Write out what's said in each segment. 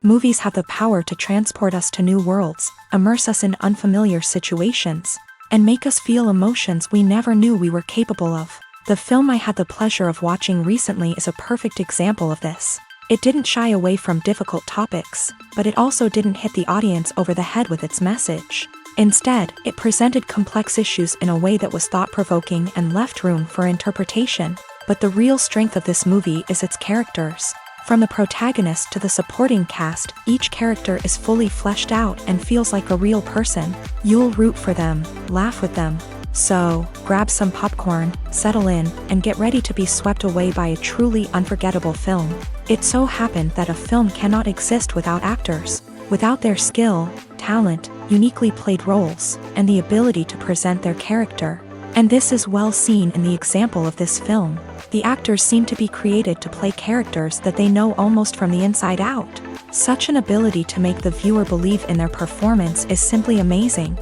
Movies have the power to transport us to new worlds, immerse us in unfamiliar situations, and make us feel emotions we never knew we were capable of. The film I had the pleasure of watching recently is a perfect example of this. It didn't shy away from difficult topics, but it also didn't hit the audience over the head with its message. Instead, it presented complex issues in a way that was thought-provoking and left room for interpretation. But the real strength of this movie is its characters. From the protagonist to the supporting cast, each character is fully fleshed out and feels like a real person. You'll root for them, laugh with them. So, grab some popcorn, settle in, and get ready to be swept away by a truly unforgettable film. It so happened that a film cannot exist without actors. Without their skill, talent, uniquely played roles, and the ability to present their character. And this is well seen in the example of this film. The actors seem to be created to play characters that they know almost from the inside out. Such an ability to make the viewer believe in their performance is simply amazing.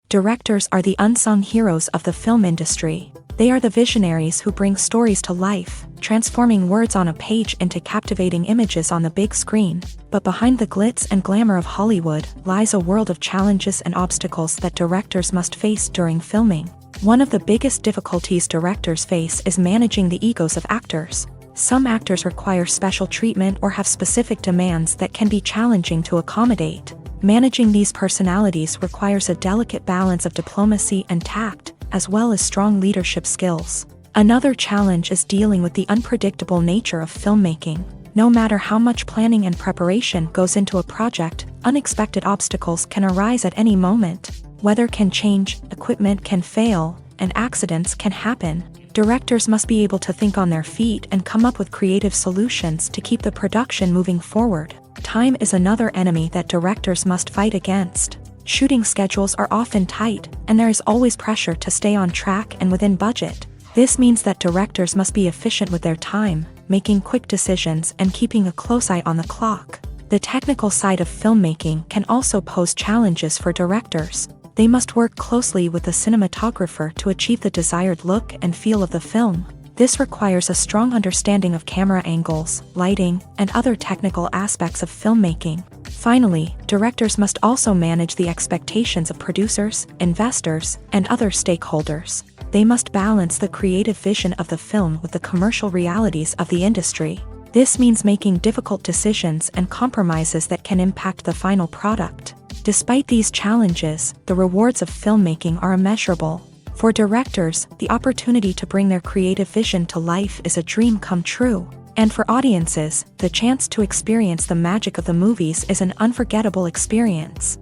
Directors are the unsung heroes of the film industry. They are the visionaries who bring stories to life, transforming words on a page into captivating images on the big screen. But behind the glitz and glamour of Hollywood lies a world of challenges and obstacles that directors must face during filming. One of the biggest difficulties directors face is managing the egos of actors. Some actors require special treatment or have specific demands that can be challenging to accommodate. Managing these personalities requires a delicate balance of diplomacy and tact, as well as strong leadership skills. Another challenge is dealing with the unpredictable nature of filmmaking. No matter how much planning and preparation goes into a project, unexpected obstacles can arise at any moment. Weather can change, equipment can fail, and accidents can happen. Directors must be able to think on their feet and come up with creative solutions to keep the production moving forward. Time is another enemy that directors must fight against. Shooting schedules are often tight, and there is always pressure to stay on track and within budget. This means that directors must be efficient with their time, making quick decisions and keeping a close eye on the clock. The technical side of filmmaking can also pose challenges for directors. They must work closely with the cinematographer to achieve the desired look and feel of the film. This requires a strong understanding of camera angles, lighting, and other technical aspects of filmmaking. Finally, directors must also manage the expectations of producers, investors, and other stakeholders. They must balance the creative vision of the film with the commercial realities of the industry. This means making difficult decisions and compromises that can impact the final product. Despite these challenges, the rewards of filmmaking are immeasurable. For directors, the opportunity to bring their creative vision to life is a dream come true. And for audiences, the chance to experience the magic of the movies is an unforgettable experience.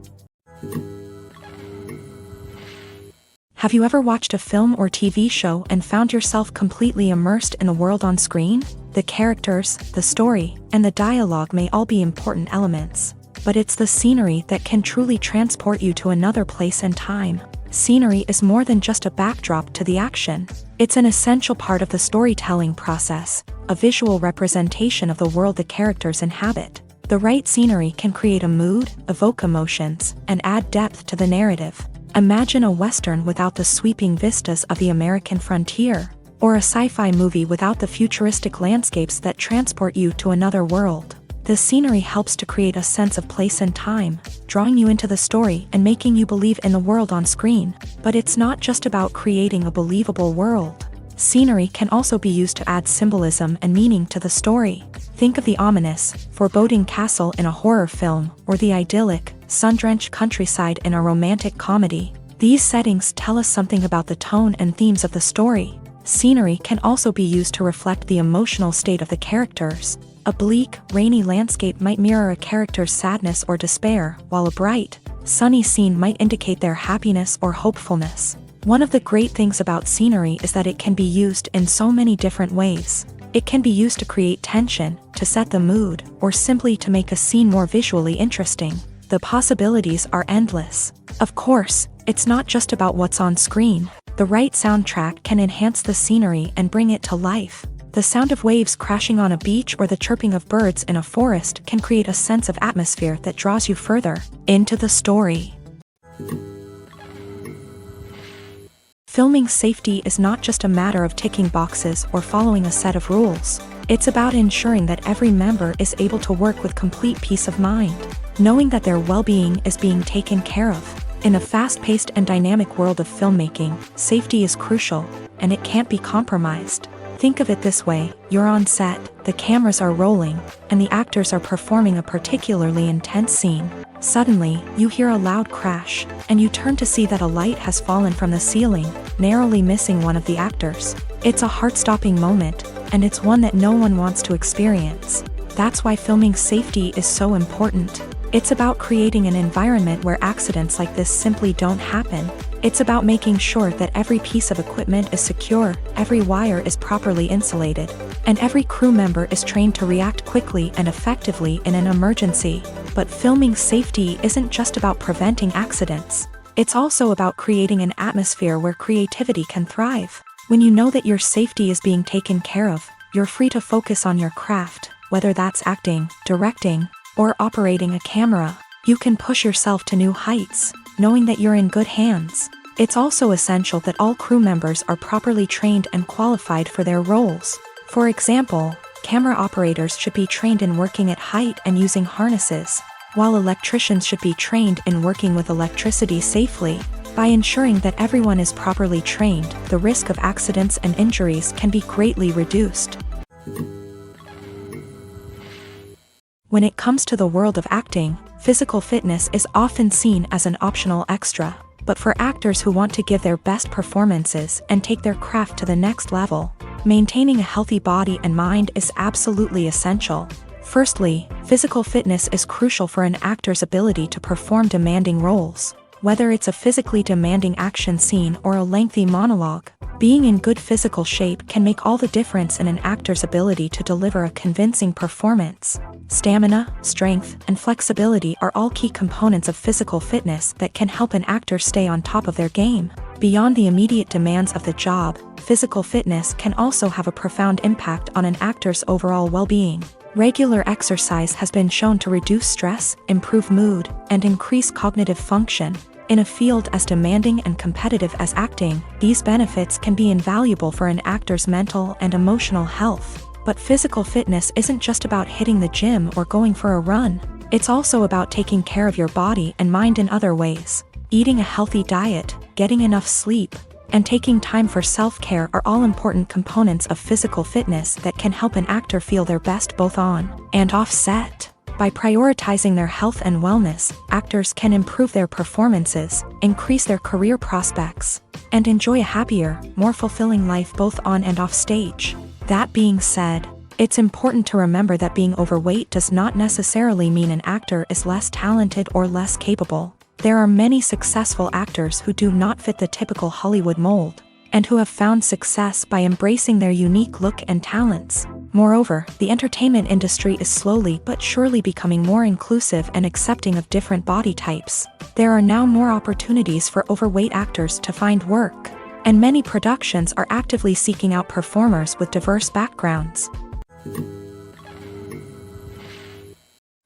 Have you ever watched a film or TV show and found yourself completely immersed in the world on screen? The characters, the story, and the dialogue may all be important elements. But it's the scenery that can truly transport you to another place and time. Scenery is more than just a backdrop to the action. It's an essential part of the storytelling process, a visual representation of the world the characters inhabit. The right scenery can create a mood, evoke emotions, and add depth to the narrative. Imagine a Western without the sweeping vistas of the American frontier, or a sci-fi movie without the futuristic landscapes that transport you to another world. The scenery helps to create a sense of place and time, drawing you into the story and making you believe in the world on screen. But it's not just about creating a believable world. Scenery can also be used to add symbolism and meaning to the story. Think of the ominous, foreboding castle in a horror film, or the idyllic, sun-drenched countryside in a romantic comedy. These settings tell us something about the tone and themes of the story. Scenery can also be used to reflect the emotional state of the characters. A bleak, rainy landscape might mirror a character's sadness or despair, while a bright, sunny scene might indicate their happiness or hopefulness. One of the great things about scenery is that it can be used in so many different ways. It can be used to create tension, to set the mood, or simply to make a scene more visually interesting. The possibilities are endless. Of course, it's not just about what's on screen. The right soundtrack can enhance the scenery and bring it to life. The sound of waves crashing on a beach or the chirping of birds in a forest can create a sense of atmosphere that draws you further into the story. Filming safety is not just a matter of ticking boxes or following a set of rules. It's about ensuring that every member is able to work with complete peace of mind, knowing that their well-being is being taken care of. In a fast-paced and dynamic world of filmmaking, safety is crucial, and it can't be compromised. Think of it this way: you're on set, the cameras are rolling, and the actors are performing a particularly intense scene. Suddenly, you hear a loud crash, and you turn to see that a light has fallen from the ceiling, narrowly missing one of the actors. It's a heart-stopping moment, and it's one that no one wants to experience. That's why filming safety is so important. It's about creating an environment where accidents like this simply don't happen. It's about making sure that every piece of equipment is secure, every wire is properly insulated, and every crew member is trained to react quickly and effectively in an emergency. But filming safety isn't just about preventing accidents. It's also about creating an atmosphere where creativity can thrive. When you know that your safety is being taken care of, you're free to focus on your craft, whether that's acting, directing, or operating a camera. You can push yourself to new heights, knowing that you're in good hands. It's also essential that all crew members are properly trained and qualified for their roles. For example, camera operators should be trained in working at height and using harnesses, while electricians should be trained in working with electricity safely. By ensuring that everyone is properly trained, the risk of accidents and injuries can be greatly reduced. When it comes to the world of acting, physical fitness is often seen as an optional extra. But for actors who want to give their best performances and take their craft to the next level, maintaining a healthy body and mind is absolutely essential. Firstly, physical fitness is crucial for an actor's ability to perform demanding roles. Whether it's a physically demanding action scene or a lengthy monologue, being in good physical shape can make all the difference in an actor's ability to deliver a convincing performance. Stamina, strength, and flexibility are all key components of physical fitness that can help an actor stay on top of their game. Beyond the immediate demands of the job, physical fitness can also have a profound impact on an actor's overall well-being. Regular exercise has been shown to reduce stress, improve mood, and increase cognitive function. In a field as demanding and competitive as acting, these benefits can be invaluable for an actor's mental and emotional health. But physical fitness isn't just about hitting the gym or going for a run. It's also about taking care of your body and mind in other ways. Eating a healthy diet, getting enough sleep, and taking time for self-care are all important components of physical fitness that can help an actor feel their best both on and off set. By prioritizing their health and wellness, actors can improve their performances, increase their career prospects, and enjoy a happier, more fulfilling life both on and off stage. That being said, it's important to remember that being overweight does not necessarily mean an actor is less talented or less capable. There are many successful actors who do not fit the typical Hollywood mold, and who have found success by embracing their unique look and talents. Moreover, the entertainment industry is slowly but surely becoming more inclusive and accepting of different body types. There are now more opportunities for overweight actors to find work, and many productions are actively seeking out performers with diverse backgrounds.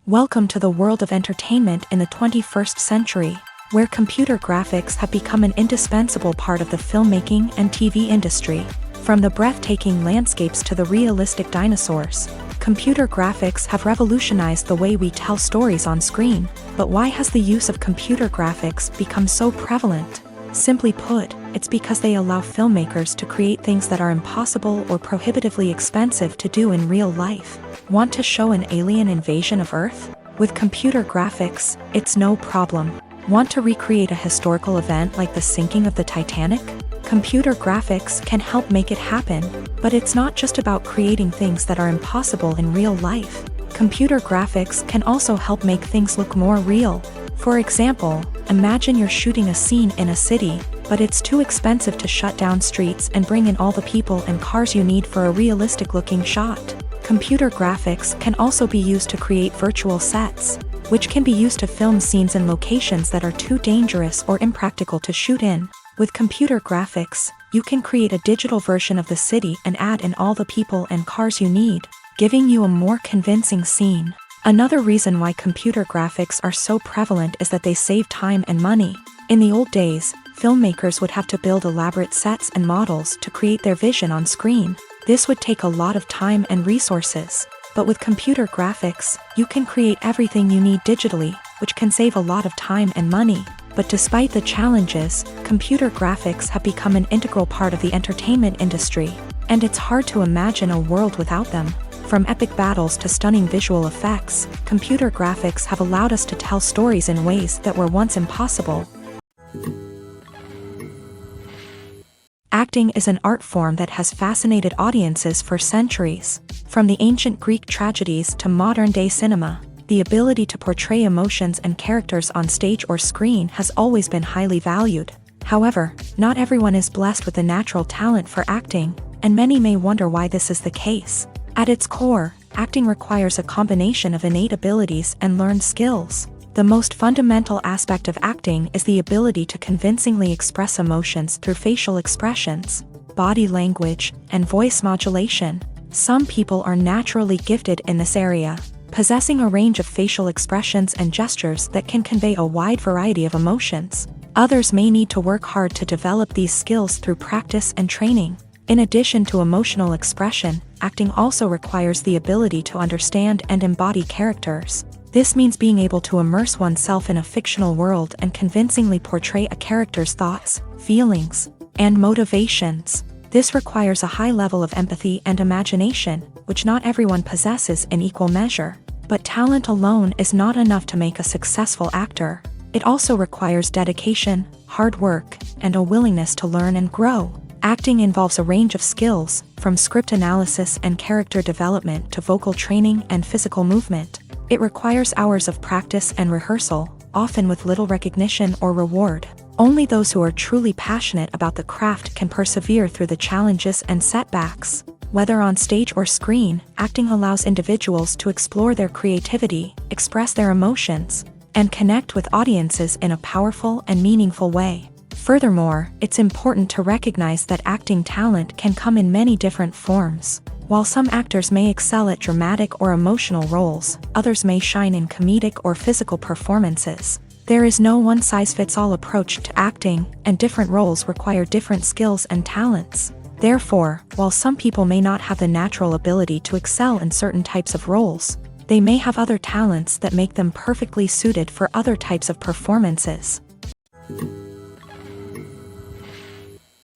Welcome to the world of entertainment in the 21st century, where computer graphics have become an indispensable part of the filmmaking and TV industry. From the breathtaking landscapes to the realistic dinosaurs, computer graphics have revolutionized the way we tell stories on screen. But why has the use of computer graphics become so prevalent? Simply put, it's because they allow filmmakers to create things that are impossible or prohibitively expensive to do in real life. Want to show an alien invasion of Earth? With computer graphics, it's no problem. Want to recreate a historical event like the sinking of the Titanic? Computer graphics can help make it happen. But it's not just about creating things that are impossible in real life. Computer graphics can also help make things look more real. For example, imagine you're shooting a scene in a city, but it's too expensive to shut down streets and bring in all the people and cars you need for a realistic-looking shot. Computer graphics can also be used to create virtual sets, which can be used to film scenes in locations that are too dangerous or impractical to shoot in. With computer graphics, you can create a digital version of the city and add in all the people and cars you need, giving you a more convincing scene. Another reason why computer graphics are so prevalent is that they save time and money. In the old days, filmmakers would have to build elaborate sets and models to create their vision on screen. This would take a lot of time and resources. But with computer graphics, you can create everything you need digitally, which can save a lot of time and money. But despite the challenges, computer graphics have become an integral part of the entertainment industry, and it's hard to imagine a world without them. From epic battles to stunning visual effects, computer graphics have allowed us to tell stories in ways that were once impossible. Acting is an art form that has fascinated audiences for centuries. From the ancient Greek tragedies to modern-day cinema, the ability to portray emotions and characters on stage or screen has always been highly valued. However, not everyone is blessed with the natural talent for acting, and many may wonder why this is the case. At its core, acting requires a combination of innate abilities and learned skills. The most fundamental aspect of acting is the ability to convincingly express emotions through facial expressions, body language, and voice modulation. Some people are naturally gifted in this area, possessing a range of facial expressions and gestures that can convey a wide variety of emotions. Others may need to work hard to develop these skills through practice and training. In addition to emotional expression, acting also requires the ability to understand and embody characters. This means being able to immerse oneself in a fictional world and convincingly portray a character's thoughts, feelings, and motivations. This requires a high level of empathy and imagination, which not everyone possesses in equal measure. But talent alone is not enough to make a successful actor. It also requires dedication, hard work, and a willingness to learn and grow. Acting involves a range of skills, from script analysis and character development to vocal training and physical movement. It requires hours of practice and rehearsal, often with little recognition or reward. Only those who are truly passionate about the craft can persevere through the challenges and setbacks. Whether on stage or screen, acting allows individuals to explore their creativity, express their emotions, and connect with audiences in a powerful and meaningful way. Furthermore, it's important to recognize that acting talent can come in many different forms. While some actors may excel at dramatic or emotional roles, others may shine in comedic or physical performances. There is no one-size-fits-all approach to acting, and different roles require different skills and talents. Therefore, while some people may not have the natural ability to excel in certain types of roles, they may have other talents that make them perfectly suited for other types of performances.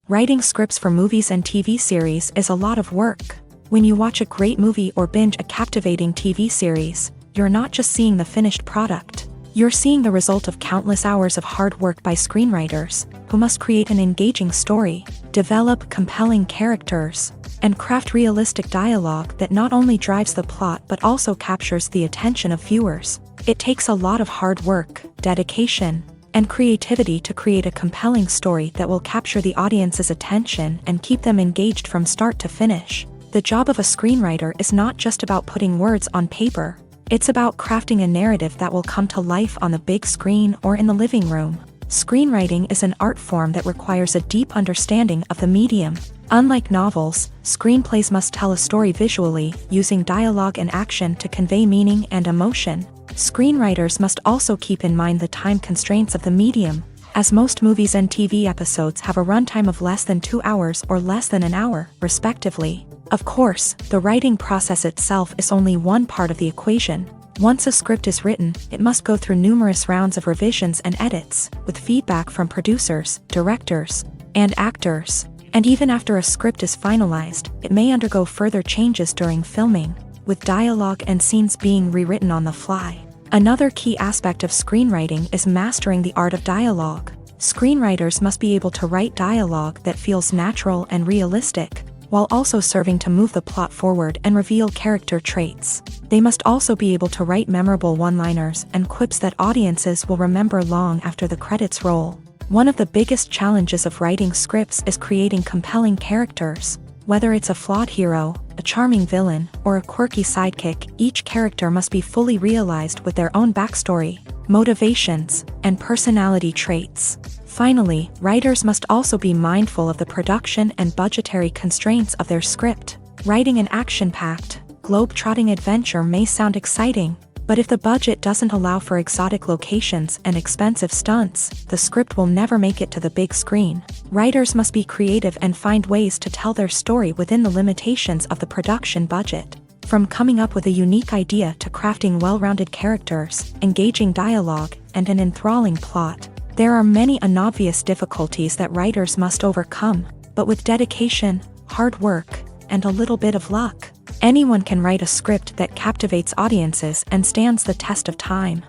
Writing scripts for movies and TV series is a lot of work. When you watch a great movie or binge a captivating TV series, you're not just seeing the finished product. You're seeing the result of countless hours of hard work by screenwriters, who must create an engaging story, develop compelling characters, and craft realistic dialogue that not only drives the plot but also captures the attention of viewers. It takes a lot of hard work, dedication, and creativity to create a compelling story that will capture the audience's attention and keep them engaged from start to finish. The job of a screenwriter is not just about putting words on paper. It's about crafting a narrative that will come to life on the big screen or in the living room. Screenwriting is an art form that requires a deep understanding of the medium. Unlike novels, screenplays must tell a story visually, using dialogue and action to convey meaning and emotion. Screenwriters must also keep in mind the time constraints of the medium, as most movies and TV episodes have a runtime of less than 2 hours or less than an hour, respectively. Of course, the writing process itself is only one part of the equation. Once a script is written, it must go through numerous rounds of revisions and edits, with feedback from producers, directors, and actors. And even after a script is finalized, it may undergo further changes during filming, with dialogue and scenes being rewritten on the fly. Another key aspect of screenwriting is mastering the art of dialogue. Screenwriters must be able to write dialogue that feels natural and realistic, while also serving to move the plot forward and reveal character traits. They must also be able to write memorable one-liners and quips that audiences will remember long after the credits roll. One of the biggest challenges of writing scripts is creating compelling characters. Whether it's a flawed hero, a charming villain, or a quirky sidekick, each character must be fully realized with their own backstory, motivations, and personality traits. Finally, writers must also be mindful of the production and budgetary constraints of their script. Writing an action-packed, globe-trotting adventure may sound exciting, But if the budget doesn't allow for exotic locations and expensive stunts, the script will never make it to the big screen. Writers must be creative and find ways to tell their story within the limitations of the production budget. From coming up with a unique idea to crafting well-rounded characters, engaging dialogue, and an enthralling plot, there are many unobvious difficulties that writers must overcome, but with dedication, hard work, and a little bit of luck, anyone can write a script that captivates audiences and stands the test of time.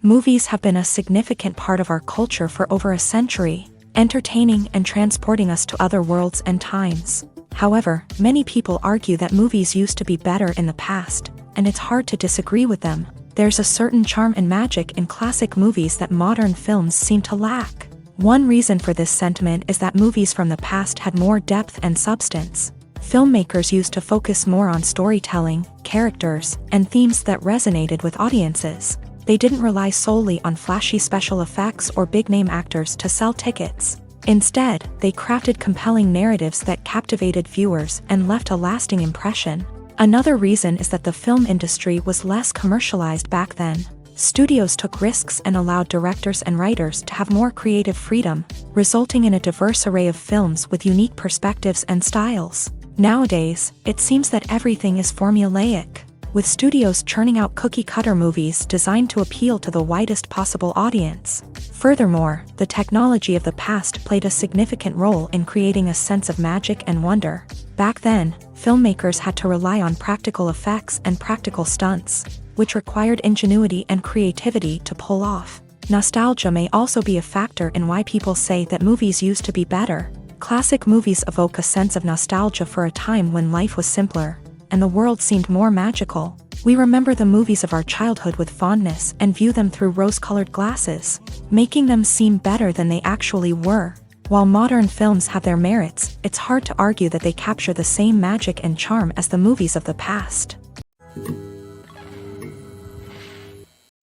Movies have been a significant part of our culture for over a century, entertaining and transporting us to other worlds and times. However, many people argue that movies used to be better in the past, and it's hard to disagree with them. There's a certain charm and magic in classic movies that modern films seem to lack. One reason for this sentiment is that movies from the past had more depth and substance. Filmmakers used to focus more on storytelling, characters, and themes that resonated with audiences. They didn't rely solely on flashy special effects or big-name actors to sell tickets. Instead, they crafted compelling narratives that captivated viewers and left a lasting impression. Another reason is that the film industry was less commercialized back then. Studios took risks and allowed directors and writers to have more creative freedom, resulting in a diverse array of films with unique perspectives and styles. Nowadays, it seems that everything is formulaic, with studios churning out cookie-cutter movies designed to appeal to the widest possible audience. Furthermore, the technology of the past played a significant role in creating a sense of magic and wonder. Back then, filmmakers had to rely on practical effects and practical stunts, which required ingenuity and creativity to pull off. Nostalgia may also be a factor in why people say that movies used to be better. Classic movies evoke a sense of nostalgia for a time when life was simpler, and the world seemed more magical. We remember the movies of our childhood with fondness and view them through rose-colored glasses, making them seem better than they actually were. While modern films have their merits, it's hard to argue that they capture the same magic and charm as the movies of the past.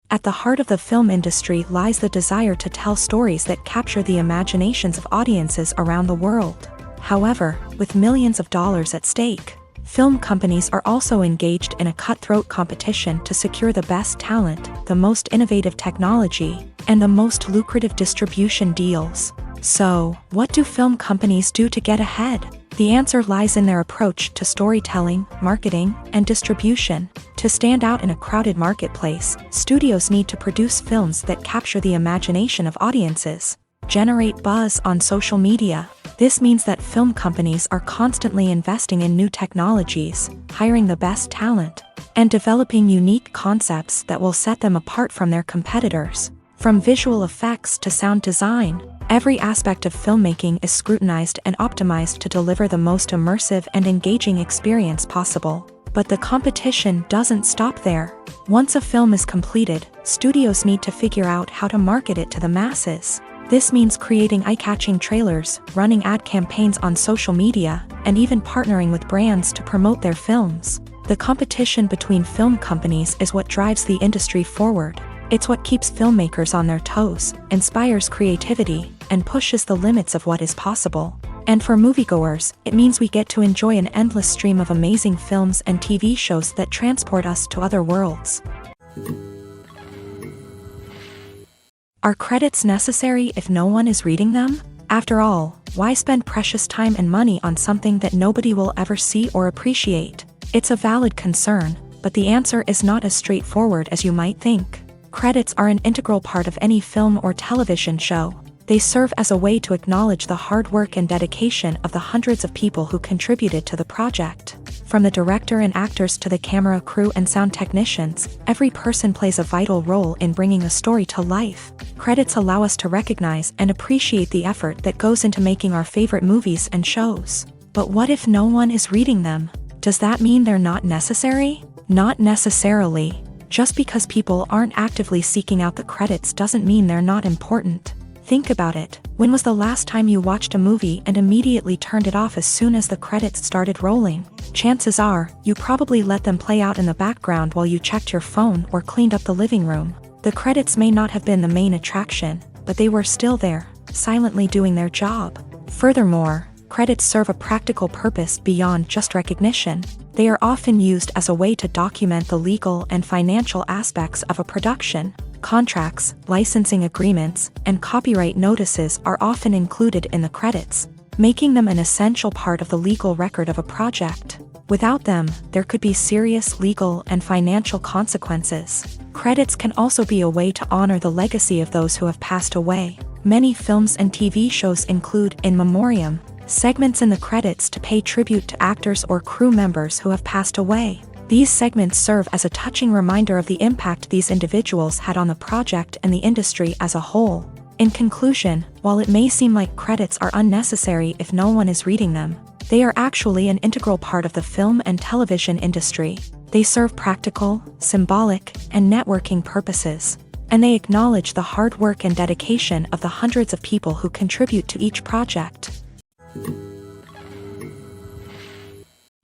At the heart of the film industry lies the desire to tell stories that capture the imaginations of audiences around the world. However, with millions of dollars at stake, film companies are also engaged in a cutthroat competition to secure the best talent, the most innovative technology, and the most lucrative distribution deals. So, what do film companies do to get ahead? The answer lies in their approach to storytelling, marketing, and distribution. To stand out in a crowded marketplace, studios need to produce films that capture the imagination of audiences, generate buzz on social media. This means that film companies are constantly investing in new technologies, hiring the best talent, and developing unique concepts that will set them apart from their competitors. From visual effects to sound design, every aspect of filmmaking is scrutinized and optimized to deliver the most immersive and engaging experience possible. But the competition doesn't stop there. Once a film is completed, studios need to figure out how to market it to the masses. This means creating eye-catching trailers, running ad campaigns on social media, and even partnering with brands to promote their films. The competition between film companies is what drives the industry forward. It's what keeps filmmakers on their toes, inspires creativity, and pushes the limits of what is possible. And for moviegoers, it means we get to enjoy an endless stream of amazing films and TV shows that transport us to other worlds. Are credits necessary if no one is reading them? After all, why spend precious time and money on something that nobody will ever see or appreciate? It's a valid concern, but the answer is not as straightforward as you might think. Credits are an integral part of any film or television show. They serve as a way to acknowledge the hard work and dedication of the hundreds of people who contributed to the project. From the director and actors to the camera crew and sound technicians, every person plays a vital role in bringing a story to life. Credits allow us to recognize and appreciate the effort that goes into making our favorite movies and shows. But what if no one is reading them? Does that mean they're not necessary? Not necessarily. Just because people aren't actively seeking out the credits doesn't mean they're not important. Think about it. When was the last time you watched a movie and immediately turned it off as soon as the credits started rolling? Chances are, you probably let them play out in the background while you checked your phone or cleaned up the living room. The credits may not have been the main attraction, but they were still there, silently doing their job. Furthermore, credits serve a practical purpose beyond just recognition. They are often used as a way to document the legal and financial aspects of a production. Contracts, licensing agreements, and copyright notices are often included in the credits, making them an essential part of the legal record of a project. Without them, there could be serious legal and financial consequences. Credits can also be a way to honor the legacy of those who have passed away. Many films and TV shows include in memoriam segments in the credits to pay tribute to actors or crew members who have passed away. These segments serve as a touching reminder of the impact these individuals had on the project and the industry as a whole. In conclusion, while it may seem like credits are unnecessary if no one is reading them, they are actually an integral part of the film and television industry. They serve practical, symbolic, and networking purposes, and they acknowledge the hard work and dedication of the hundreds of people who contribute to each project.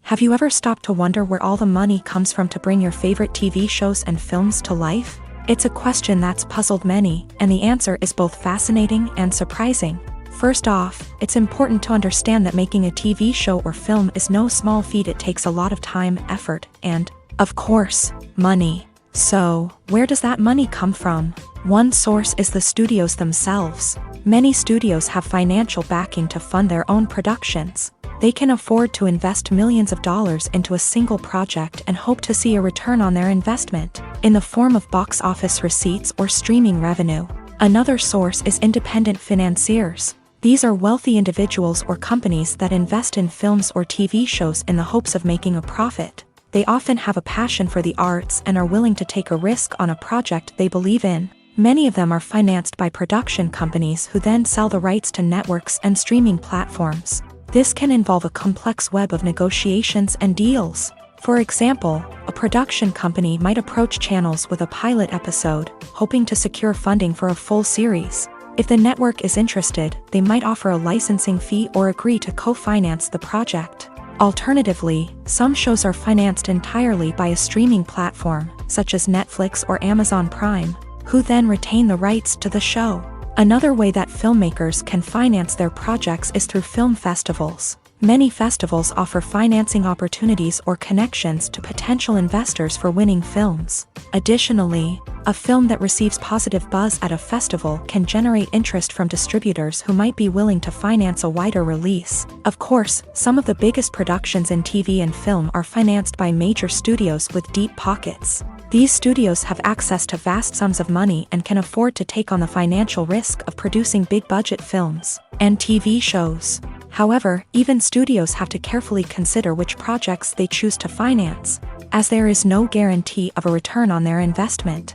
Have you ever stopped to wonder where all the money comes from to bring your favorite TV shows and films to life? It's a question that's puzzled many, and the answer is both fascinating and surprising. First off, it's important to understand that making a TV show or film is no small feat. It takes a lot of time, effort, and, of course, money. So, where does that money come from? One source is the studios themselves. Many studios have financial backing to fund their own productions. They can afford to invest millions of dollars into a single project and hope to see a return on their investment, in the form of box office receipts or streaming revenue. Another source is independent financiers. These are wealthy individuals or companies that invest in films or TV shows in the hopes of making a profit. They often have a passion for the arts and are willing to take a risk on a project they believe in. Many of them are financed by production companies who then sell the rights to networks and streaming platforms. This can involve a complex web of negotiations and deals. For example, a production company might approach channels with a pilot episode, hoping to secure funding for a full series. If the network is interested, they might offer a licensing fee or agree to co-finance the project. Alternatively, some shows are financed entirely by a streaming platform, such as Netflix or Amazon Prime, who then retain the rights to the show. Another way that filmmakers can finance their projects is through film festivals. Many festivals offer financing opportunities or connections to potential investors for winning films. Additionally, a film that receives positive buzz at a festival can generate interest from distributors who might be willing to finance a wider release. Of course, some of the biggest productions in TV and film are financed by major studios with deep pockets. These studios have access to vast sums of money and can afford to take on the financial risk of producing big-budget films and TV shows. However, even studios have to carefully consider which projects they choose to finance, as there is no guarantee of a return on their investment.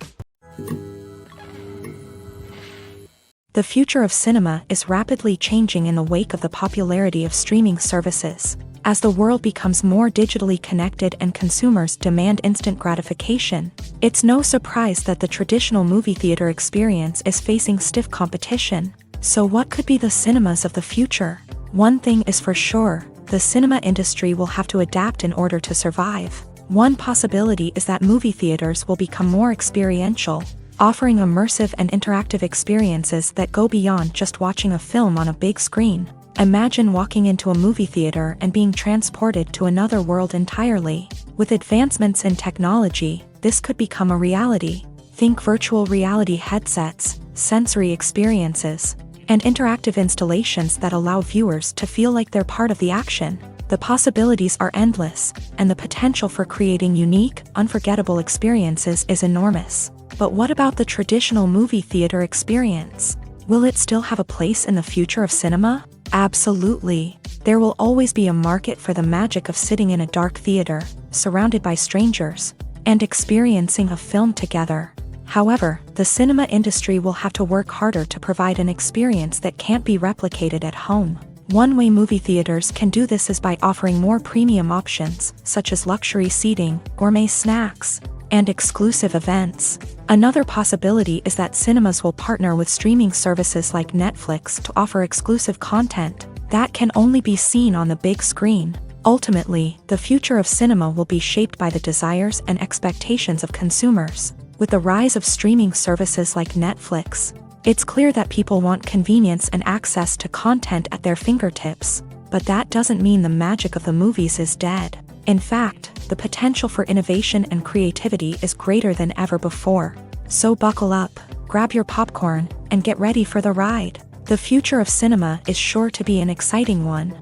The future of cinema is rapidly changing in the wake of the popularity of streaming services. As the world becomes more digitally connected and consumers demand instant gratification, it's no surprise that the traditional movie theater experience is facing stiff competition. So what could be the cinemas of the future? One thing is for sure, the cinema industry will have to adapt in order to survive. One possibility is that movie theaters will become more experiential, offering immersive and interactive experiences that go beyond just watching a film on a big screen. Imagine walking into a movie theater and being transported to another world entirely. With advancements in technology, this could become a reality. Think virtual reality headsets, sensory experiences, and interactive installations that allow viewers to feel like they're part of the action. The possibilities are endless, and the potential for creating unique, unforgettable experiences is enormous. But what about the traditional movie theater experience? Will it still have a place in the future of cinema? Absolutely. There will always be a market for the magic of sitting in a dark theater, surrounded by strangers, and experiencing a film together. However, the cinema industry will have to work harder to provide an experience that can't be replicated at home. One way movie theaters can do this is by offering more premium options, such as luxury seating, gourmet snacks, and exclusive events. Another possibility is that cinemas will partner with streaming services like Netflix to offer exclusive content that can only be seen on the big screen. Ultimately, the future of cinema will be shaped by the desires and expectations of consumers. With the rise of streaming services like Netflix, it's clear that people want convenience and access to content at their fingertips. but that doesn't mean the magic of the movies is dead. In fact, the potential for innovation and creativity is greater than ever before. So buckle up, grab your popcorn, and get ready for the ride. The future of cinema is sure to be an exciting one.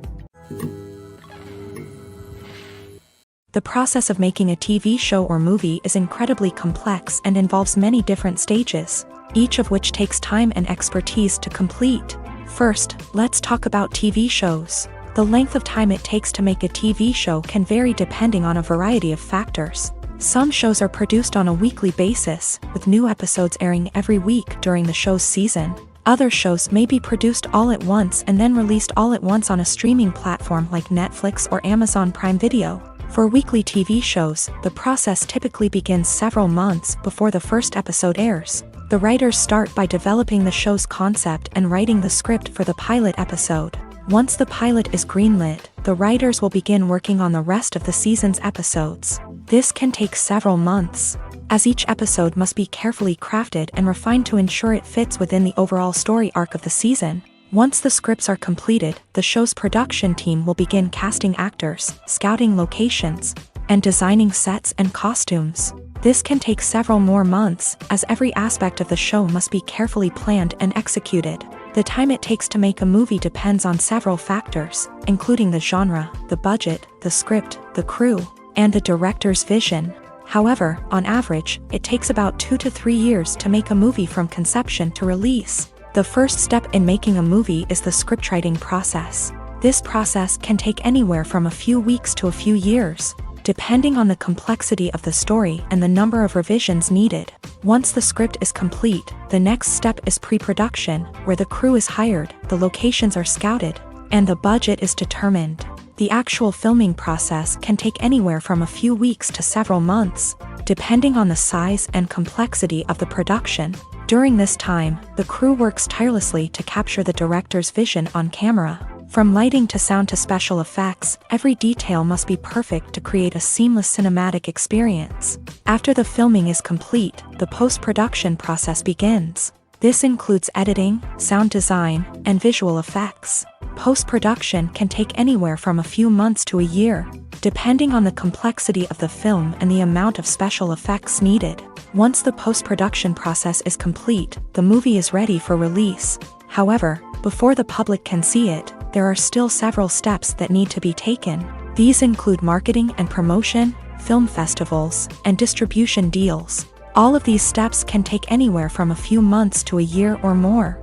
The process of making a TV show or movie is incredibly complex and involves many different stages, each of which takes time and expertise to complete. First, let's talk about TV shows. The length of time it takes to make a TV show can vary depending on a variety of factors. Some shows are produced on a weekly basis, with new episodes airing every week during the show's season. Other shows may be produced all at once and then released all at once on a streaming platform like Netflix or Amazon Prime Video. For weekly TV shows, the process typically begins several months before the first episode airs. The writers start by developing the show's concept and writing the script for the pilot episode. Once the pilot is greenlit, the writers will begin working on the rest of the season's episodes. This can take several months, as each episode must be carefully crafted and refined to ensure it fits within the overall story arc of the season. Once the scripts are completed, the show's production team will begin casting actors, scouting locations, and designing sets and costumes. This can take several more months, as every aspect of the show must be carefully planned and executed. The time it takes to make a movie depends on several factors, including the genre, the budget, the script, the crew, and the director's vision. However, on average, it takes about 2 to 3 years to make a movie from conception to release. The first step in making a movie is the scriptwriting process. This process can take anywhere from a few weeks to a few years, depending on the complexity of the story and the number of revisions needed. Once the script is complete, the next step is pre-production, where the crew is hired, the locations are scouted, and the budget is determined. The actual filming process can take anywhere from a few weeks to several months, depending on the size and complexity of the production. During this time, the crew works tirelessly to capture the director's vision on camera. From lighting to sound to special effects, every detail must be perfect to create a seamless cinematic experience. After the filming is complete, the post-production process begins. This includes editing, sound design, and visual effects. Post-production can take anywhere from a few months to a year, depending on the complexity of the film and the amount of special effects needed. Once the post-production process is complete, the movie is ready for release. However, before the public can see it, there are still several steps that need to be taken. These include marketing and promotion, film festivals, and distribution deals. All of these steps can take anywhere from a few months to a year or more.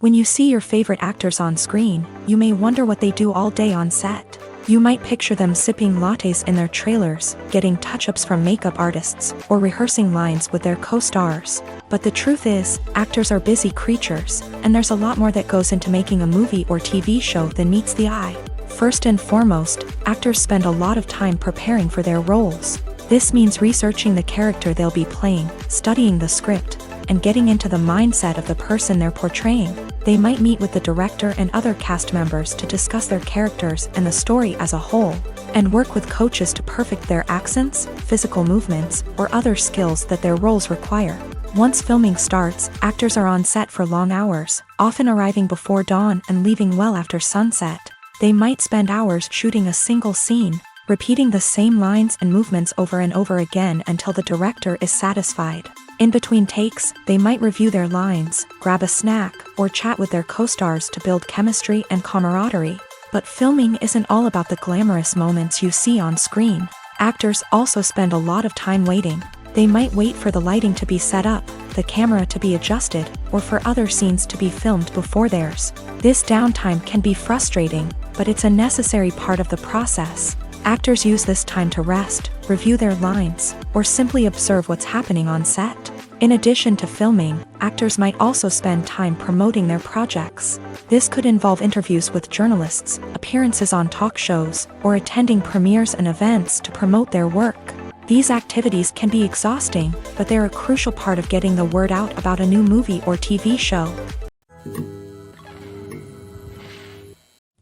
When you see your favorite actors on screen, you may wonder what they do all day on set. You might picture them sipping lattes in their trailers, getting touch-ups from makeup artists, or rehearsing lines with their co-stars. But the truth is, actors are busy creatures, and there's a lot more that goes into making a movie or TV show than meets the eye. First and foremost, actors spend a lot of time preparing for their roles. This means researching the character they'll be playing, studying the script, and getting into the mindset of the person they're portraying. They might meet with the director and other cast members to discuss their characters and the story as a whole, and work with coaches to perfect their accents, physical movements, or other skills that their roles require. Once filming starts, actors are on set for long hours, often arriving before dawn and leaving well after sunset. They might spend hours shooting a single scene, repeating the same lines and movements over and over again until the director is satisfied. In between takes, they might review their lines, grab a snack, or chat with their co-stars to build chemistry and camaraderie. But filming isn't all about the glamorous moments you see on screen. Actors also spend a lot of time waiting. They might wait for the lighting to be set up, the camera to be adjusted, or for other scenes to be filmed before theirs. This downtime can be frustrating, but it's a necessary part of the process. Actors use this time to rest, review their lines, or simply observe what's happening on set. In addition to filming, actors might also spend time promoting their projects. This could involve interviews with journalists, appearances on talk shows, or attending premieres and events to promote their work. These activities can be exhausting, but they're a crucial part of getting the word out about a new movie or TV show.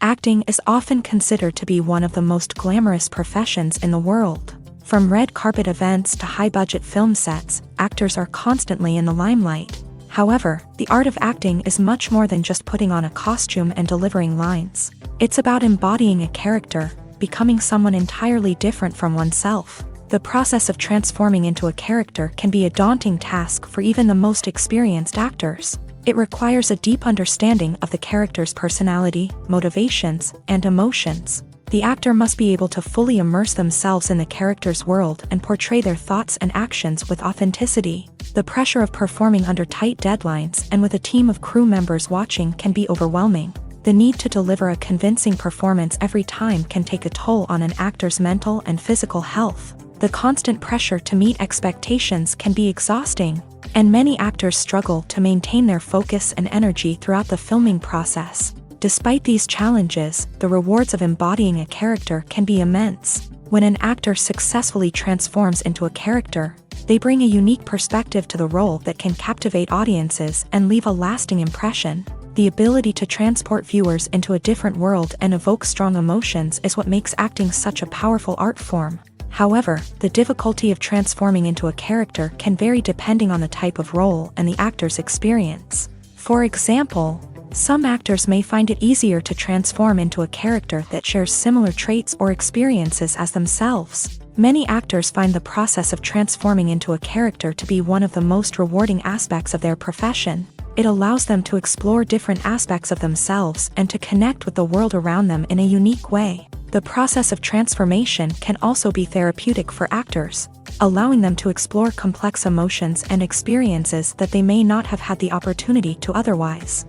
Acting is often considered to be one of the most glamorous professions in the world. From red carpet events to high-budget film sets, actors are constantly in the limelight. However, the art of acting is much more than just putting on a costume and delivering lines. It's about embodying a character, becoming someone entirely different from oneself. The process of transforming into a character can be a daunting task for even the most experienced actors. It requires a deep understanding of the character's personality, motivations, and emotions. The actor must be able to fully immerse themselves in the character's world and portray their thoughts and actions with authenticity. The pressure of performing under tight deadlines and with a team of crew members watching can be overwhelming. The need to deliver a convincing performance every time can take a toll on an actor's mental and physical health. The constant pressure to meet expectations can be exhausting, and many actors struggle to maintain their focus and energy throughout the filming process. Despite these challenges, the rewards of embodying a character can be immense. When an actor successfully transforms into a character, they bring a unique perspective to the role that can captivate audiences and leave a lasting impression. The ability to transport viewers into a different world and evoke strong emotions is what makes acting such a powerful art form. However, the difficulty of transforming into a character can vary depending on the type of role and the actor's experience. For example, some actors may find it easier to transform into a character that shares similar traits or experiences as themselves. Many actors find the process of transforming into a character to be one of the most rewarding aspects of their profession. It allows them to explore different aspects of themselves and to connect with the world around them in a unique way. The process of transformation can also be therapeutic for actors, allowing them to explore complex emotions and experiences that they may not have had the opportunity to otherwise.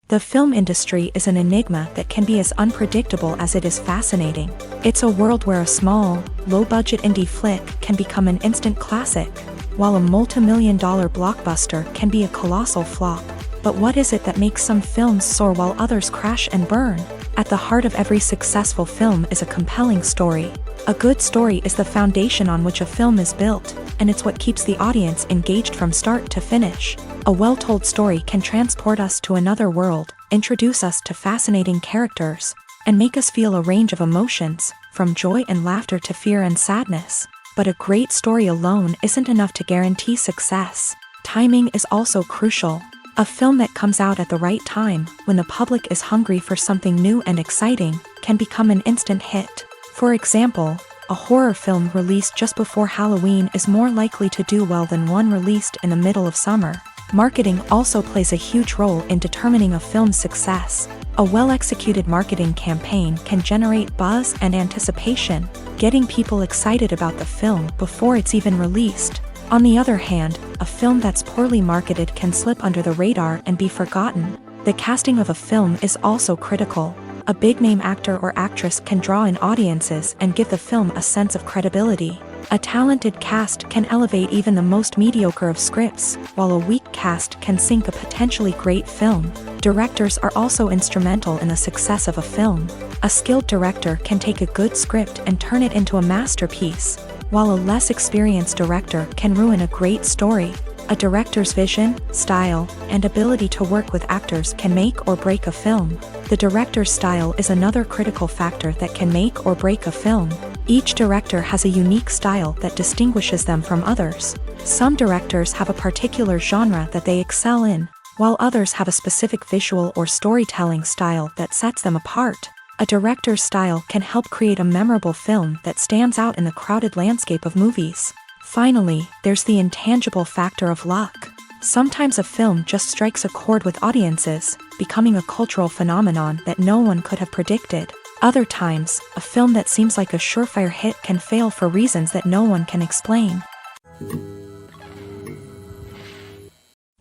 The film industry is an enigma that can be as unpredictable as it is fascinating. It's a world where a small, low-budget indie flick can become an instant classic, while a multi-million-dollar blockbuster can be a colossal flop. But what is it that makes some films soar while others crash and burn? At the heart of every successful film is a compelling story. A good story is the foundation on which a film is built, and it's what keeps the audience engaged from start to finish. A well-told story can transport us to another world, introduce us to fascinating characters, and make us feel a range of emotions, from joy and laughter to fear and sadness. But a great story alone isn't enough to guarantee success. Timing is also crucial. A film that comes out at the right time, when the public is hungry for something new and exciting, can become an instant hit. For example, a horror film released just before Halloween is more likely to do well than one released in the middle of summer. Marketing also plays a huge role in determining a film's success. A well-executed marketing campaign can generate buzz and anticipation, getting people excited about the film before it's even released. On the other hand, a film that's poorly marketed can slip under the radar and be forgotten. The casting of a film is also critical. A big-name actor or actress can draw in audiences and give the film a sense of credibility. A talented cast can elevate even the most mediocre of scripts, while a weak cast can sink a potentially great film. Directors are also instrumental in the success of a film. A skilled director can take a good script and turn it into a masterpiece, while a less experienced director can ruin a great story. A director's vision, style, and ability to work with actors can make or break a film. The director's style is another critical factor that can make or break a film. Each director has a unique style that distinguishes them from others. Some directors have a particular genre that they excel in, while others have a specific visual or storytelling style that sets them apart. A director's style can help create a memorable film that stands out in the crowded landscape of movies. Finally, there's the intangible factor of luck. Sometimes a film just strikes a chord with audiences, becoming a cultural phenomenon that no one could have predicted. Other times, a film that seems like a surefire hit can fail for reasons that no one can explain.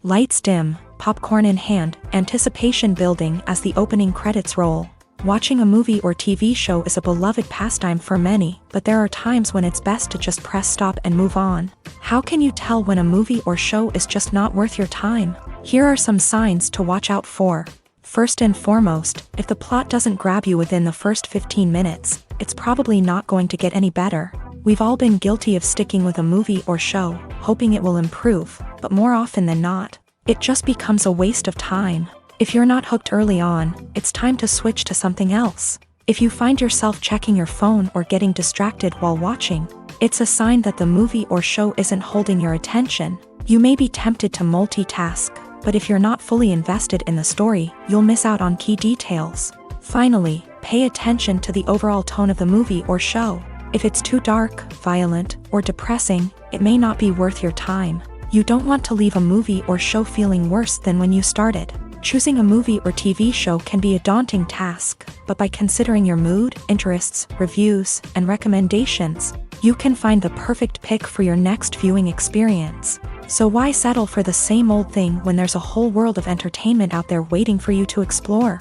Lights dim, popcorn in hand, anticipation building as the opening credits roll. Watching a movie or TV show is a beloved pastime for many, but there are times when it's best to just press stop and move on. How can you tell when a movie or show is just not worth your time? Here are some signs to watch out for. First and foremost, if the plot doesn't grab you within the first 15 minutes, it's probably not going to get any better. We've all been guilty of sticking with a movie or show, hoping it will improve, but more often than not, it just becomes a waste of time. If you're not hooked early on, it's time to switch to something else. If you find yourself checking your phone or getting distracted while watching, It's a sign that the movie or show isn't holding your attention. You may be tempted to multitask, but if you're not fully invested in the story, you'll miss out on key details. Finally, pay attention to the overall tone of the movie or show. If it's too dark, violent, or depressing, it may not be worth your time. You don't want to leave a movie or show feeling worse than when you started. Choosing a movie or TV show can be a daunting task, but by considering your mood, interests, reviews, and recommendations, you can find the perfect pick for your next viewing experience. So why settle for the same old thing when there's a whole world of entertainment out there waiting for you to explore?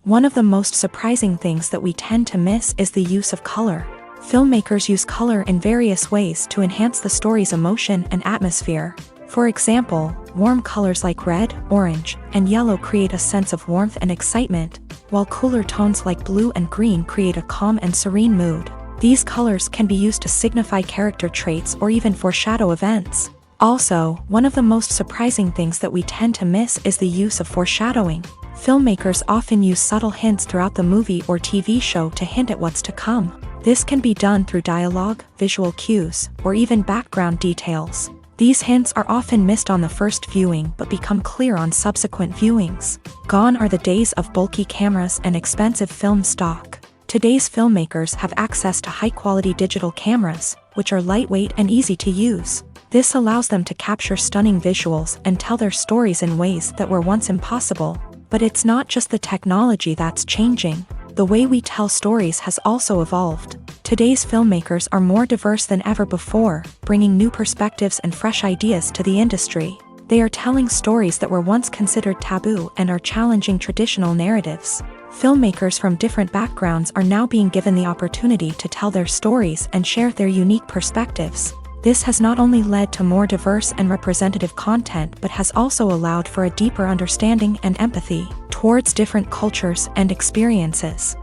One of the most surprising things that we tend to miss is the use of color. Filmmakers use color in various ways to enhance the story's emotion and atmosphere. For example, warm colors like red, orange, and yellow create a sense of warmth and excitement, while cooler tones like blue and green create a calm and serene mood. These colors can be used to signify character traits or even foreshadow events. Also, one of the most surprising things that we tend to miss is the use of foreshadowing. Filmmakers often use subtle hints throughout the movie or TV show to hint at what's to come. This can be done through dialogue, visual cues, or even background details. These hints are often missed on the first viewing but become clear on subsequent viewings. Gone are the days of bulky cameras and expensive film stock. Today's filmmakers have access to high-quality digital cameras, which are lightweight and easy to use. This allows them to capture stunning visuals and tell their stories in ways that were once impossible. But it's not just the technology that's changing. The way we tell stories has also evolved. Today's filmmakers are more diverse than ever before, bringing new perspectives and fresh ideas to the industry. They are telling stories that were once considered taboo and are challenging traditional narratives. Filmmakers from different backgrounds are now being given the opportunity to tell their stories and share their unique perspectives. This has not only led to more diverse and representative content but has also allowed for a deeper understanding and empathy towards different cultures and experiences.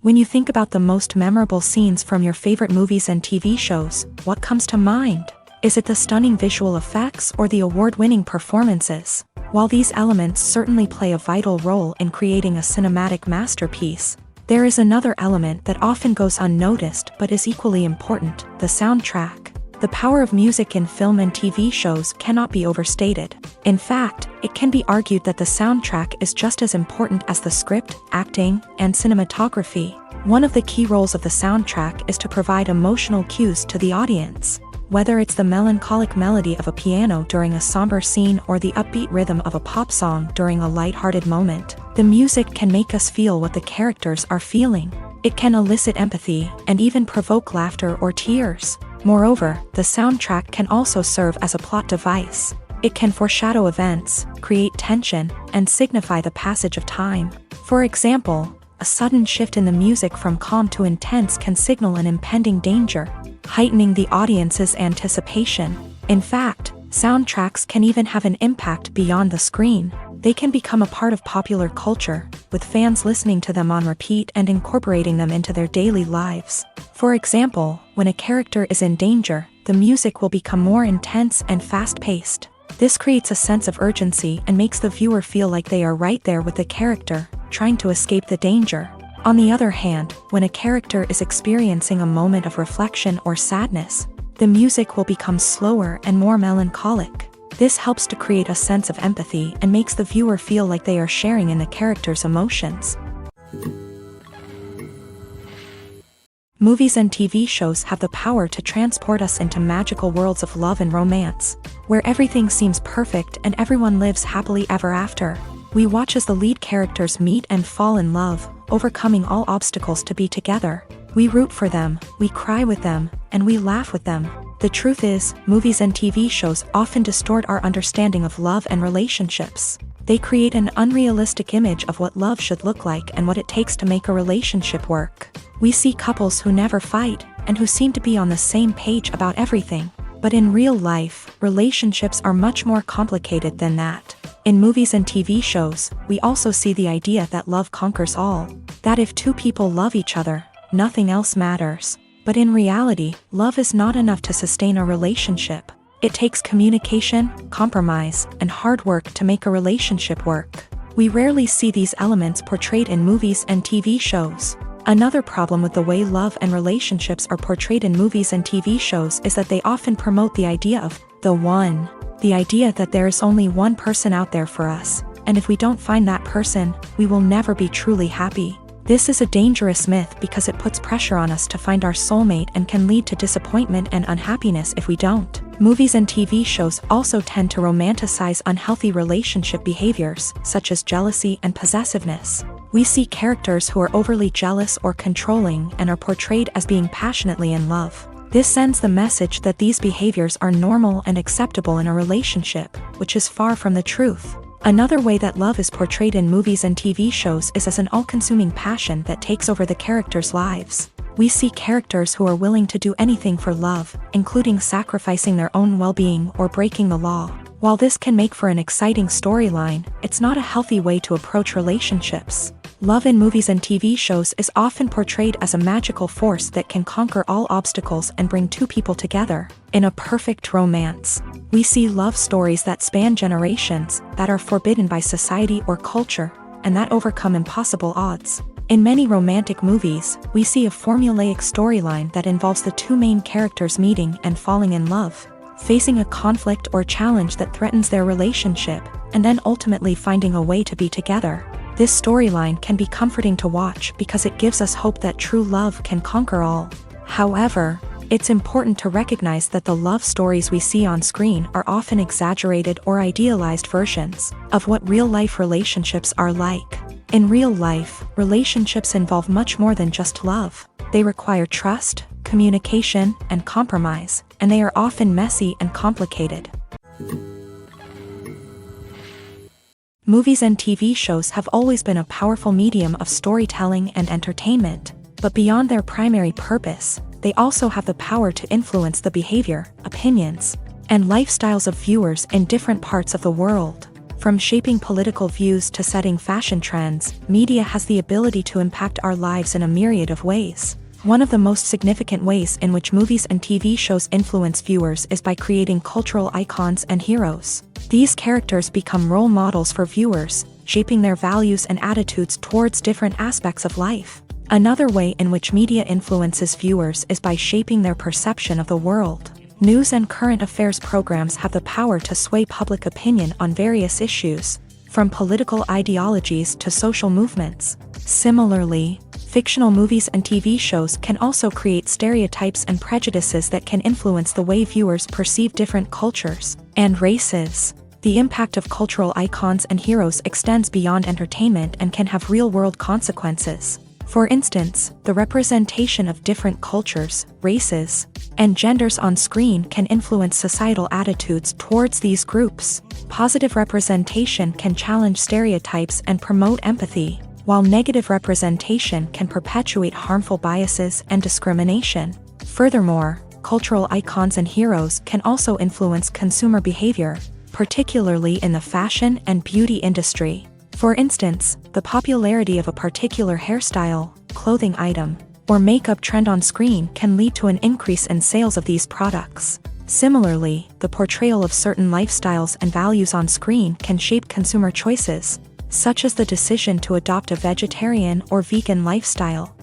When you think about the most memorable scenes from your favorite movies and TV shows, what comes to mind? Is it the stunning visual effects or the award-winning performances? While these elements certainly play a vital role in creating a cinematic masterpiece, there is another element that often goes unnoticed but is equally important: the soundtrack. The power of music in film and TV shows cannot be overstated. In fact, it can be argued that the soundtrack is just as important as the script, acting, and cinematography. One of the key roles of the soundtrack is to provide emotional cues to the audience. Whether it's the melancholic melody of a piano during a somber scene or the upbeat rhythm of a pop song during a light-hearted moment, the music can make us feel what the characters are feeling. It can elicit empathy and even provoke laughter or tears. Moreover, the soundtrack can also serve as a plot device. It can foreshadow events, create tension, and signify the passage of time. For example, a sudden shift in the music from calm to intense can signal an impending danger, heightening the audience's anticipation. In fact, soundtracks can even have an impact beyond the screen. They can become a part of popular culture, with fans listening to them on repeat and incorporating them into their daily lives. For example, when a character is in danger, the music will become more intense and fast-paced. This creates a sense of urgency and makes the viewer feel like they are right there with the character, trying to escape the danger. On the other hand, when a character is experiencing a moment of reflection or sadness, the music will become slower and more melancholic. This helps to create a sense of empathy and makes the viewer feel like they are sharing in the character's emotions. Movies and TV shows have the power to transport us into magical worlds of love and romance, where everything seems perfect and everyone lives happily ever after. We watch as the lead characters meet and fall in love, overcoming all obstacles to be together. We root for them, we cry with them, and we laugh with them. The truth is, movies and TV shows often distort our understanding of love and relationships. They create an unrealistic image of what love should look like and what it takes to make a relationship work. We see couples who never fight, and who seem to be on the same page about everything. But in real life, relationships are much more complicated than that. In movies and TV shows, we also see the idea that love conquers all. That if two people love each other, nothing else matters. But in reality, love is not enough to sustain a relationship. It takes communication, compromise, and hard work to make a relationship work. We rarely see these elements portrayed in movies and TV shows. Another problem with the way love and relationships are portrayed in movies and TV shows is that they often promote the idea of the one. The idea that there is only one person out there for us, and if we don't find that person, we will never be truly happy. This is a dangerous myth because it puts pressure on us to find our soulmate and can lead to disappointment and unhappiness if we don't. Movies and TV shows also tend to romanticize unhealthy relationship behaviors, such as jealousy and possessiveness. We see characters who are overly jealous or controlling and are portrayed as being passionately in love. This sends the message that these behaviors are normal and acceptable in a relationship, which is far from the truth. Another way that love is portrayed in movies and TV shows is as an all-consuming passion that takes over the characters' lives. We see characters who are willing to do anything for love, including sacrificing their own well-being or breaking the law. While this can make for an exciting storyline, it's not a healthy way to approach relationships. Love in movies and TV shows is often portrayed as a magical force that can conquer all obstacles and bring two people together. In a perfect romance, we see love stories that span generations, that are forbidden by society or culture, and that overcome impossible odds. In many romantic movies, we see a formulaic storyline that involves the two main characters meeting and falling in love, facing a conflict or challenge that threatens their relationship, and then ultimately finding a way to be together. This storyline can be comforting to watch because it gives us hope that true love can conquer all. However, it's important to recognize that the love stories we see on screen are often exaggerated or idealized versions of what real-life relationships are like. In real life, relationships involve much more than just love. They require trust, communication, and compromise, and they are often messy and complicated. Movies and TV shows have always been a powerful medium of storytelling and entertainment, but beyond their primary purpose, they also have the power to influence the behavior, opinions, and lifestyles of viewers in different parts of the world. From shaping political views to setting fashion trends, media has the ability to impact our lives in a myriad of ways. One of the most significant ways in which movies and TV shows influence viewers is by creating cultural icons and heroes. These characters become role models for viewers, shaping their values and attitudes towards different aspects of life. Another way in which media influences viewers is by shaping their perception of the world. News and current affairs programs have the power to sway public opinion on various issues, from political ideologies to social movements. Similarly, fictional movies and TV shows can also create stereotypes and prejudices that can influence the way viewers perceive different cultures and races. The impact of cultural icons and heroes extends beyond entertainment and can have real-world consequences. For instance, the representation of different cultures, races, and genders on screen can influence societal attitudes towards these groups. Positive representation can challenge stereotypes and promote empathy, while negative representation can perpetuate harmful biases and discrimination. Furthermore, cultural icons and heroes can also influence consumer behavior, particularly in the fashion and beauty industry. For instance, the popularity of a particular hairstyle, clothing item, or makeup trend on screen can lead to an increase in sales of these products. Similarly, the portrayal of certain lifestyles and values on screen can shape consumer choices, such as the decision to adopt a vegetarian or vegan lifestyle.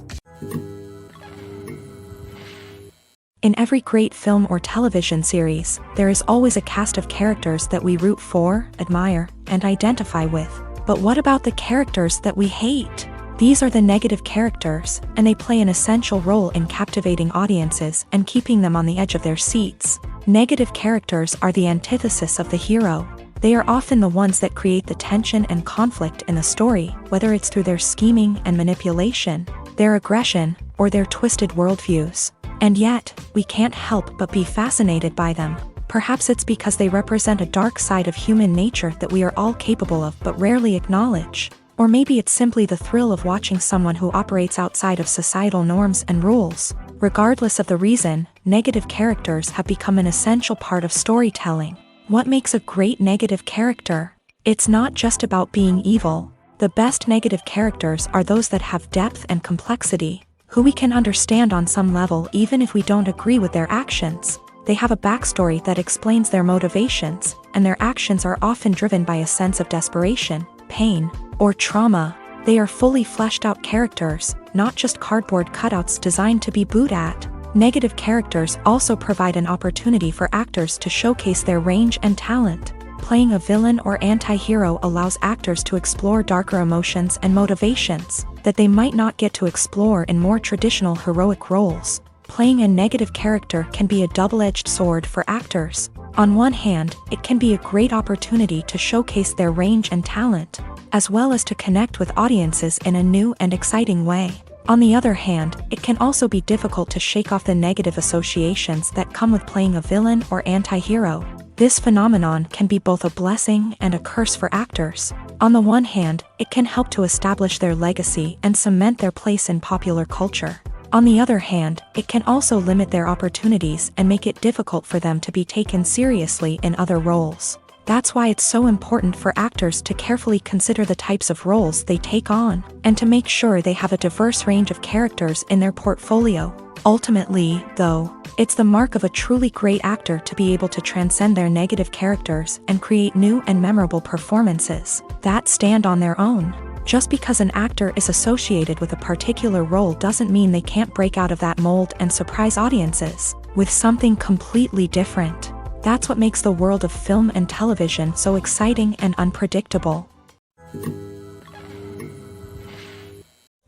In every great film or television series, there is always a cast of characters that we root for, admire, and identify with. But what about the characters that we hate? These are the negative characters, and they play an essential role in captivating audiences and keeping them on the edge of their seats. Negative characters are the antithesis of the hero. They are often the ones that create the tension and conflict in the story, whether it's through their scheming and manipulation, their aggression, or their twisted worldviews. And yet, we can't help but be fascinated by them. Perhaps it's because they represent a dark side of human nature that we are all capable of but rarely acknowledge. Or maybe it's simply the thrill of watching someone who operates outside of societal norms and rules. Regardless of the reason, negative characters have become an essential part of storytelling. What makes a great negative character? It's not just about being evil. The best negative characters are those that have depth and complexity, who we can understand on some level even if we don't agree with their actions. They have a backstory that explains their motivations, and their actions are often driven by a sense of desperation, pain or trauma. They are fully fleshed out characters, not just cardboard cutouts designed to be booed at. Negative characters also provide an opportunity for actors to showcase their range and talent. Playing a villain or anti-hero allows actors to explore darker emotions and motivations that they might not get to explore in more traditional heroic roles. Playing a negative character can be a double-edged sword for actors. On one hand, it can be a great opportunity to showcase their range and talent, as well as to connect with audiences in a new and exciting way. On the other hand, it can also be difficult to shake off the negative associations that come with playing a villain or anti-hero. This phenomenon can be both a blessing and a curse for actors. On the one hand, it can help to establish their legacy and cement their place in popular culture. On the other hand, it can also limit their opportunities and make it difficult for them to be taken seriously in other roles. That's why it's so important for actors to carefully consider the types of roles they take on, and to make sure they have a diverse range of characters in their portfolio. Ultimately, though, it's the mark of a truly great actor to be able to transcend their negative characters and create new and memorable performances that stand on their own. Just because an actor is associated with a particular role doesn't mean they can't break out of that mold and surprise audiences with something completely different. That's what makes the world of film and television so exciting and unpredictable.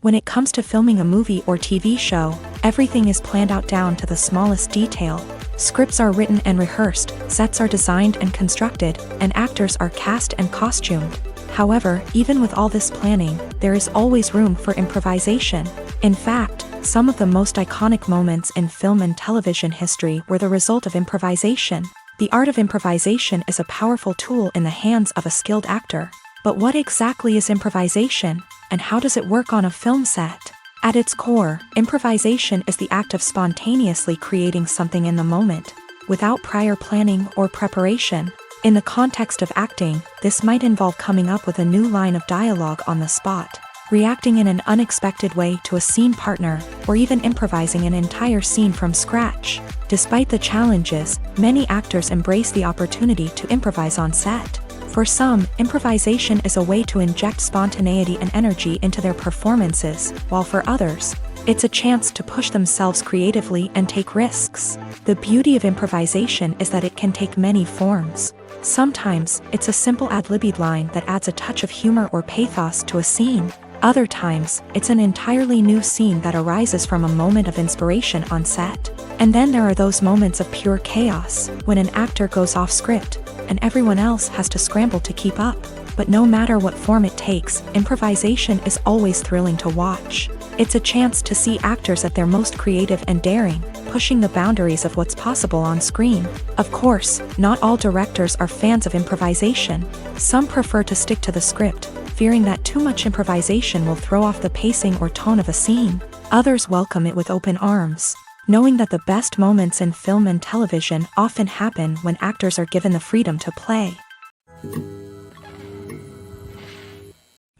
When it comes to filming a movie or TV show, everything is planned out down to the smallest detail. Scripts are written and rehearsed, sets are designed and constructed, and actors are cast and costumed. However, even with all this planning, there is always room for improvisation. In fact, some of the most iconic moments in film and television history were the result of improvisation. The art of improvisation is a powerful tool in the hands of a skilled actor. But what exactly is improvisation, and how does it work on a film set? At its core, improvisation is the act of spontaneously creating something in the moment, without prior planning or preparation. In the context of acting, this might involve coming up with a new line of dialogue on the spot, reacting in an unexpected way to a scene partner, or even improvising an entire scene from scratch. Despite the challenges, many actors embrace the opportunity to improvise on set. For some, improvisation is a way to inject spontaneity and energy into their performances, while for others, it's a chance to push themselves creatively and take risks. The beauty of improvisation is that it can take many forms. Sometimes, it's a simple ad-libbed line that adds a touch of humor or pathos to a scene. Other times, it's an entirely new scene that arises from a moment of inspiration on set. And then there are those moments of pure chaos, when an actor goes off script, and everyone else has to scramble to keep up. But no matter what form it takes, improvisation is always thrilling to watch. It's a chance to see actors at their most creative and daring, pushing the boundaries of what's possible on screen. Of course, not all directors are fans of improvisation. Some prefer to stick to the script, fearing that too much improvisation will throw off the pacing or tone of a scene. Others welcome it with open arms, knowing that the best moments in film and television often happen when actors are given the freedom to play.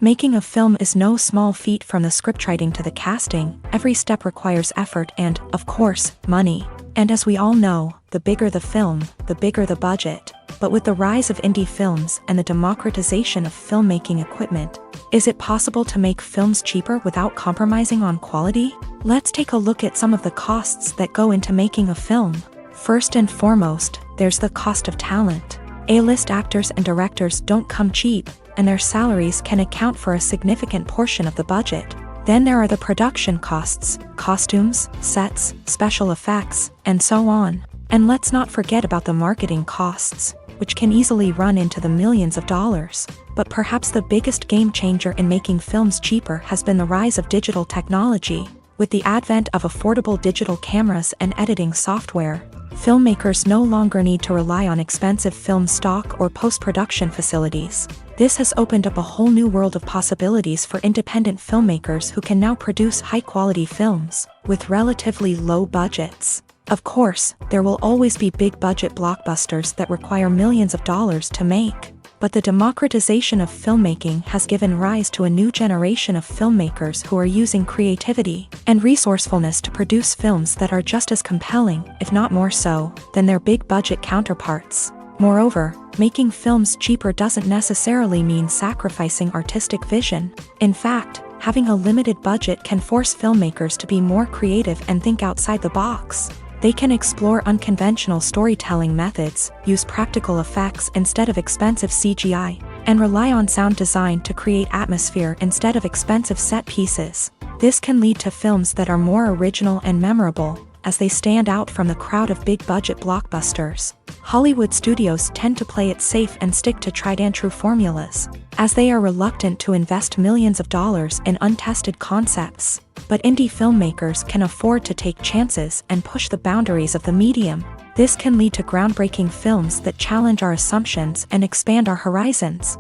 Making a film is no small feat. From the scriptwriting to the casting, every step requires effort and, of course, money. And as we all know, the bigger the film, the bigger the budget. But with the rise of indie films and the democratization of filmmaking equipment, is it possible to make films cheaper without compromising on quality? Let's take a look at some of the costs that go into making a film. First and foremost, there's the cost of talent. A-list actors and directors don't come cheap, and their salaries can account for a significant portion of the budget. Then there are the production costs, costumes, sets, special effects, and so on. And let's not forget about the marketing costs, which can easily run into the millions of dollars. But perhaps the biggest game changer in making films cheaper has been the rise of digital technology. With the advent of affordable digital cameras and editing software, filmmakers no longer need to rely on expensive film stock or post-production facilities. This has opened up a whole new world of possibilities for independent filmmakers who can now produce high-quality films with relatively low budgets. Of course, there will always be big-budget blockbusters that require millions of dollars to make. But the democratization of filmmaking has given rise to a new generation of filmmakers who are using creativity and resourcefulness to produce films that are just as compelling, if not more so, than their big-budget counterparts. Moreover, making films cheaper doesn't necessarily mean sacrificing artistic vision. In fact, having a limited budget can force filmmakers to be more creative and think outside the box. They can explore unconventional storytelling methods, use practical effects instead of expensive CGI, and rely on sound design to create atmosphere instead of expensive set pieces. This can lead to films that are more original and memorable, as they stand out from the crowd of big-budget blockbusters. Hollywood studios tend to play it safe and stick to tried-and-true formulas, as they are reluctant to invest millions of dollars in untested concepts. But indie filmmakers can afford to take chances and push the boundaries of the medium. This can lead to groundbreaking films that challenge our assumptions and expand our horizons.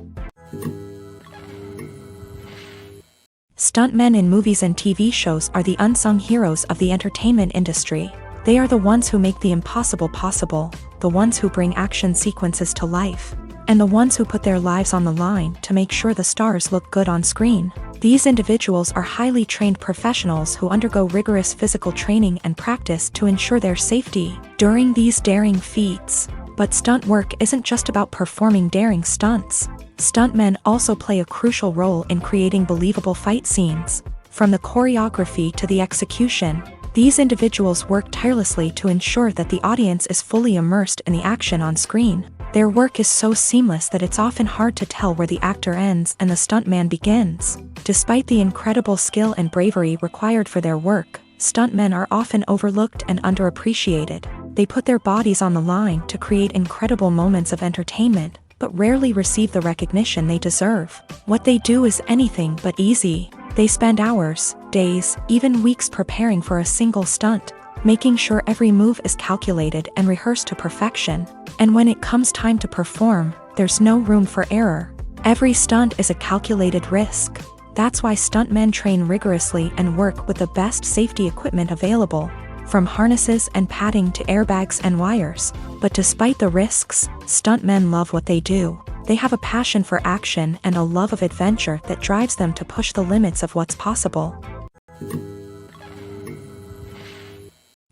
Stuntmen in movies and TV shows are the unsung heroes of the entertainment industry. They are the ones who make the impossible possible, the ones who bring action sequences to life, and the ones who put their lives on the line to make sure the stars look good on screen. These individuals are highly trained professionals who undergo rigorous physical training and practice to ensure their safety during these daring feats. But stunt work isn't just about performing daring stunts. Stuntmen also play a crucial role in creating believable fight scenes. From the choreography to the execution, these individuals work tirelessly to ensure that the audience is fully immersed in the action on screen. Their work is so seamless that it's often hard to tell where the actor ends and the stuntman begins. Despite the incredible skill and bravery required for their work, stuntmen are often overlooked and underappreciated. They put their bodies on the line to create incredible moments of entertainment, but rarely receive the recognition they deserve. What they do is anything but easy. They spend hours, days, even weeks preparing for a single stunt, making sure every move is calculated and rehearsed to perfection. And when it comes time to perform, there's no room for error. Every stunt is a calculated risk. That's why stuntmen train rigorously and work with the best safety equipment available, from harnesses and padding to airbags and wires. But despite the risks, stuntmen love what they do. They have a passion for action and a love of adventure that drives them to push the limits of what's possible.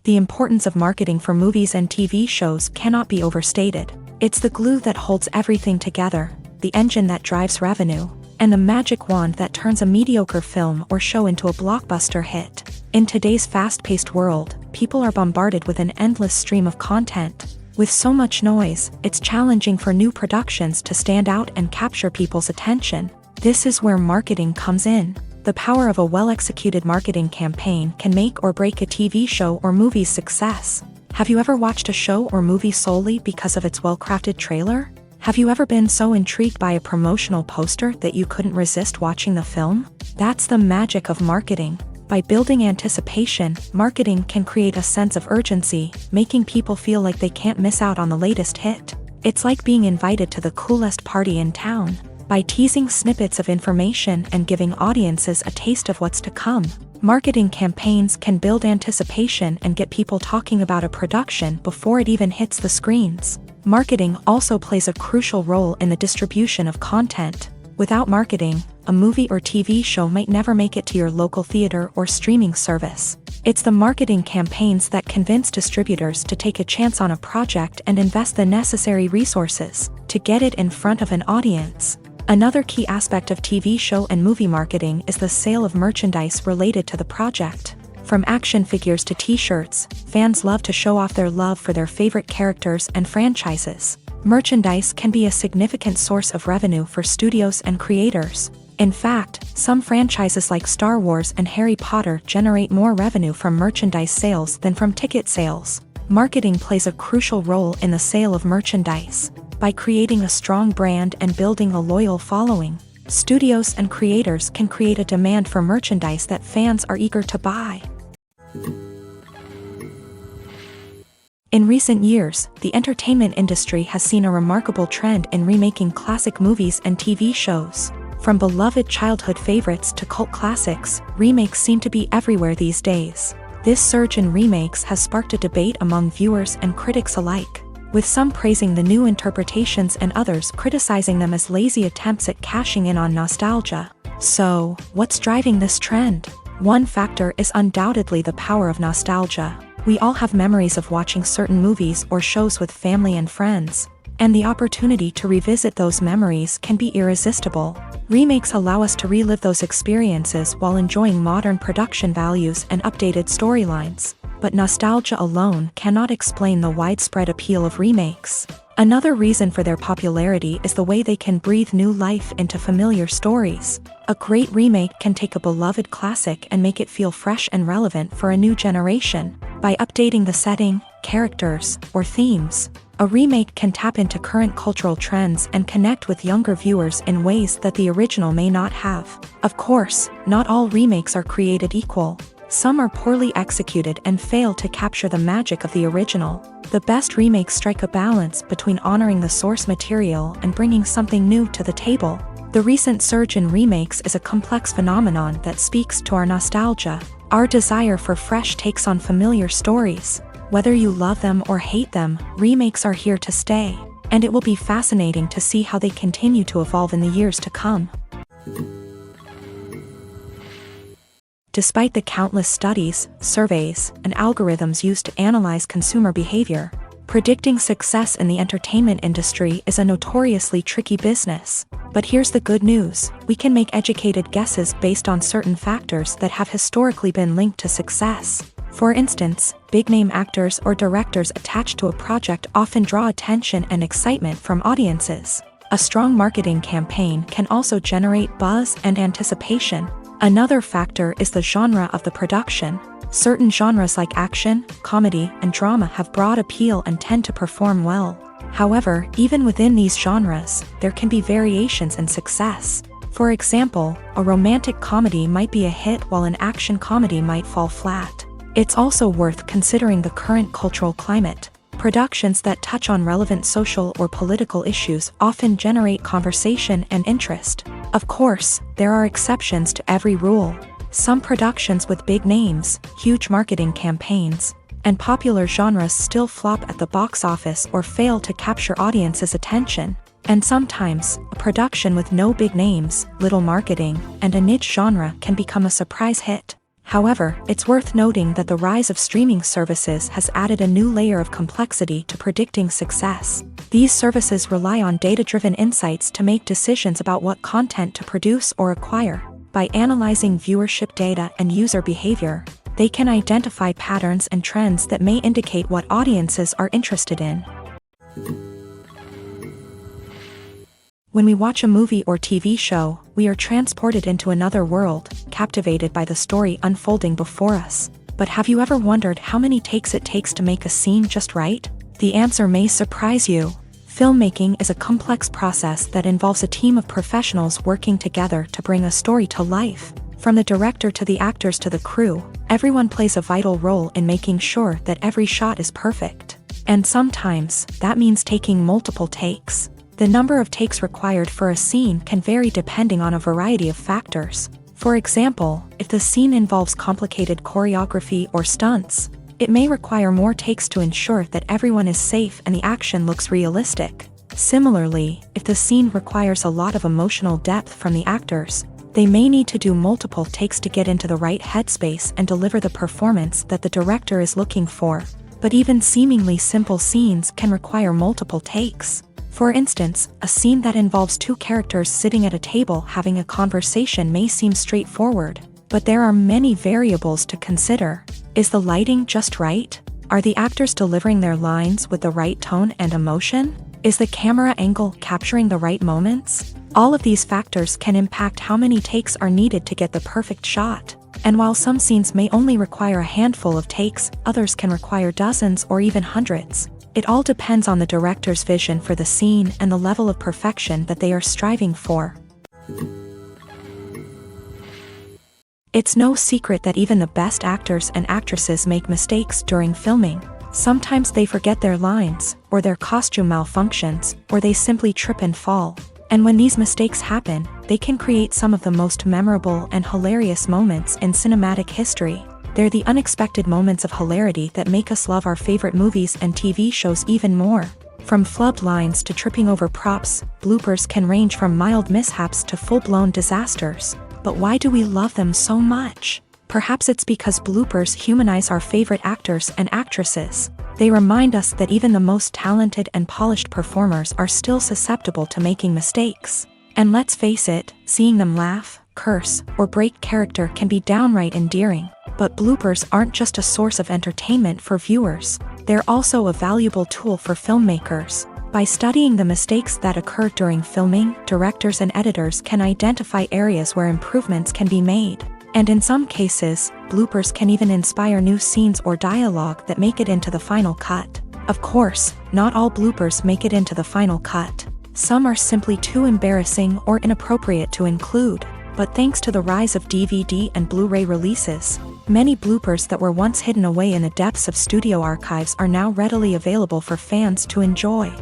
The importance of marketing for movies and TV shows cannot be overstated. It's the glue that holds everything together, the engine that drives revenue, and the magic wand that turns a mediocre film or show into a blockbuster hit. In today's fast-paced world, people are bombarded with an endless stream of content. With so much noise, it's challenging for new productions to stand out and capture people's attention. This is where marketing comes in. The power of a well-executed marketing campaign can make or break a TV show or movie's success. Have you ever watched a show or movie solely because of its well-crafted trailer? Have you ever been so intrigued by a promotional poster that you couldn't resist watching the film? That's the magic of marketing. By building anticipation, marketing can create a sense of urgency, making people feel like they can't miss out on the latest hit. It's like being invited to the coolest party in town. By teasing snippets of information and giving audiences a taste of what's to come, marketing campaigns can build anticipation and get people talking about a production before it even hits the screens. Marketing also plays a crucial role in the distribution of content. Without marketing, a movie or TV show might never make it to your local theater or streaming service. It's the marketing campaigns that convince distributors to take a chance on a project and invest the necessary resources to get it in front of an audience. Another key aspect of TV show and movie marketing is the sale of merchandise related to the project. From action figures to t-shirts, fans love to show off their love for their favorite characters and franchises. Merchandise can be a significant source of revenue for studios and creators. In fact, some franchises like Star Wars and Harry Potter generate more revenue from merchandise sales than from ticket sales. Marketing plays a crucial role in the sale of merchandise. By creating a strong brand and building a loyal following, studios and creators can create a demand for merchandise that fans are eager to buy. In recent years, the entertainment industry has seen a remarkable trend in remaking classic movies and TV shows. From beloved childhood favorites to cult classics, remakes seem to be everywhere these days. This surge in remakes has sparked a debate among viewers and critics alike, with some praising the new interpretations and others criticizing them as lazy attempts at cashing in on nostalgia. So, what's driving this trend? One factor is undoubtedly the power of nostalgia. We all have memories of watching certain movies or shows with family and friends. And the opportunity to revisit those memories can be irresistible. Remakes allow us to relive those experiences while enjoying modern production values and updated storylines. But nostalgia alone cannot explain the widespread appeal of remakes. Another reason for their popularity is the way they can breathe new life into familiar stories. A great remake can take a beloved classic and make it feel fresh and relevant for a new generation. By updating the setting, characters, or themes, a remake can tap into current cultural trends and connect with younger viewers in ways that the original may not have. Of course, not all remakes are created equal. Some are poorly executed and fail to capture the magic of the original. The best remakes strike a balance between honoring the source material and bringing something new to the table. The recent surge in remakes is a complex phenomenon that speaks to our nostalgia, our desire for fresh takes on familiar stories. Whether you love them or hate them, remakes are here to stay, and it will be fascinating to see how they continue to evolve in the years to come. Despite the countless studies, surveys, and algorithms used to analyze consumer behavior, predicting success in the entertainment industry is a notoriously tricky business. But here's the good news: we can make educated guesses based on certain factors that have historically been linked to success. For instance, big-name actors or directors attached to a project often draw attention and excitement from audiences. A strong marketing campaign can also generate buzz and anticipation. Another factor is the genre of the production. Certain genres like action, comedy, and drama have broad appeal and tend to perform well. However, even within these genres, there can be variations in success. For example, a romantic comedy might be a hit while an action comedy might fall flat. It's also worth considering the current cultural climate. Productions that touch on relevant social or political issues often generate conversation and interest. Of course, there are exceptions to every rule. Some productions with big names, huge marketing campaigns, and popular genres still flop at the box office or fail to capture audiences' attention. And sometimes, a production with no big names, little marketing, and a niche genre can become a surprise hit. However, it's worth noting that the rise of streaming services has added a new layer of complexity to predicting success. These services rely on data-driven insights to make decisions about what content to produce or acquire. By analyzing viewership data and user behavior, they can identify patterns and trends that may indicate what audiences are interested in. When we watch a movie or TV show, we are transported into another world, captivated by the story unfolding before us. But have you ever wondered how many takes it takes to make a scene just right? The answer may surprise you. Filmmaking is a complex process that involves a team of professionals working together to bring a story to life. From the director to the actors to the crew, everyone plays a vital role in making sure that every shot is perfect. And sometimes, that means taking multiple takes. The number of takes required for a scene can vary depending on a variety of factors. For example, if the scene involves complicated choreography or stunts, it may require more takes to ensure that everyone is safe and the action looks realistic. Similarly, if the scene requires a lot of emotional depth from the actors, they may need to do multiple takes to get into the right headspace and deliver the performance that the director is looking for. But even seemingly simple scenes can require multiple takes. For instance, a scene that involves two characters sitting at a table having a conversation may seem straightforward, but there are many variables to consider. Is the lighting just right? Are the actors delivering their lines with the right tone and emotion? Is the camera angle capturing the right moments? All of these factors can impact how many takes are needed to get the perfect shot. And while some scenes may only require a handful of takes, others can require dozens or even hundreds. It all depends on the director's vision for the scene and the level of perfection that they are striving for. It's no secret that even the best actors and actresses make mistakes during filming. Sometimes they forget their lines, or their costume malfunctions, or they simply trip and fall. And when these mistakes happen, they can create some of the most memorable and hilarious moments in cinematic history. They're the unexpected moments of hilarity that make us love our favorite movies and TV shows even more. From flubbed lines to tripping over props, bloopers can range from mild mishaps to full-blown disasters. But why do we love them so much? Perhaps it's because bloopers humanize our favorite actors and actresses. They remind us that even the most talented and polished performers are still susceptible to making mistakes. And let's face it, seeing them laugh, curse, or break character can be downright endearing. But bloopers aren't just a source of entertainment for viewers, they're also a valuable tool for filmmakers. By studying the mistakes that occur during filming, directors and editors can identify areas where improvements can be made. And in some cases, bloopers can even inspire new scenes or dialogue that make it into the final cut. Of course, not all bloopers make it into the final cut. Some are simply too embarrassing or inappropriate to include. But thanks to the rise of DVD and Blu-ray releases, many bloopers that were once hidden away in the depths of studio archives are now readily available for fans to enjoy.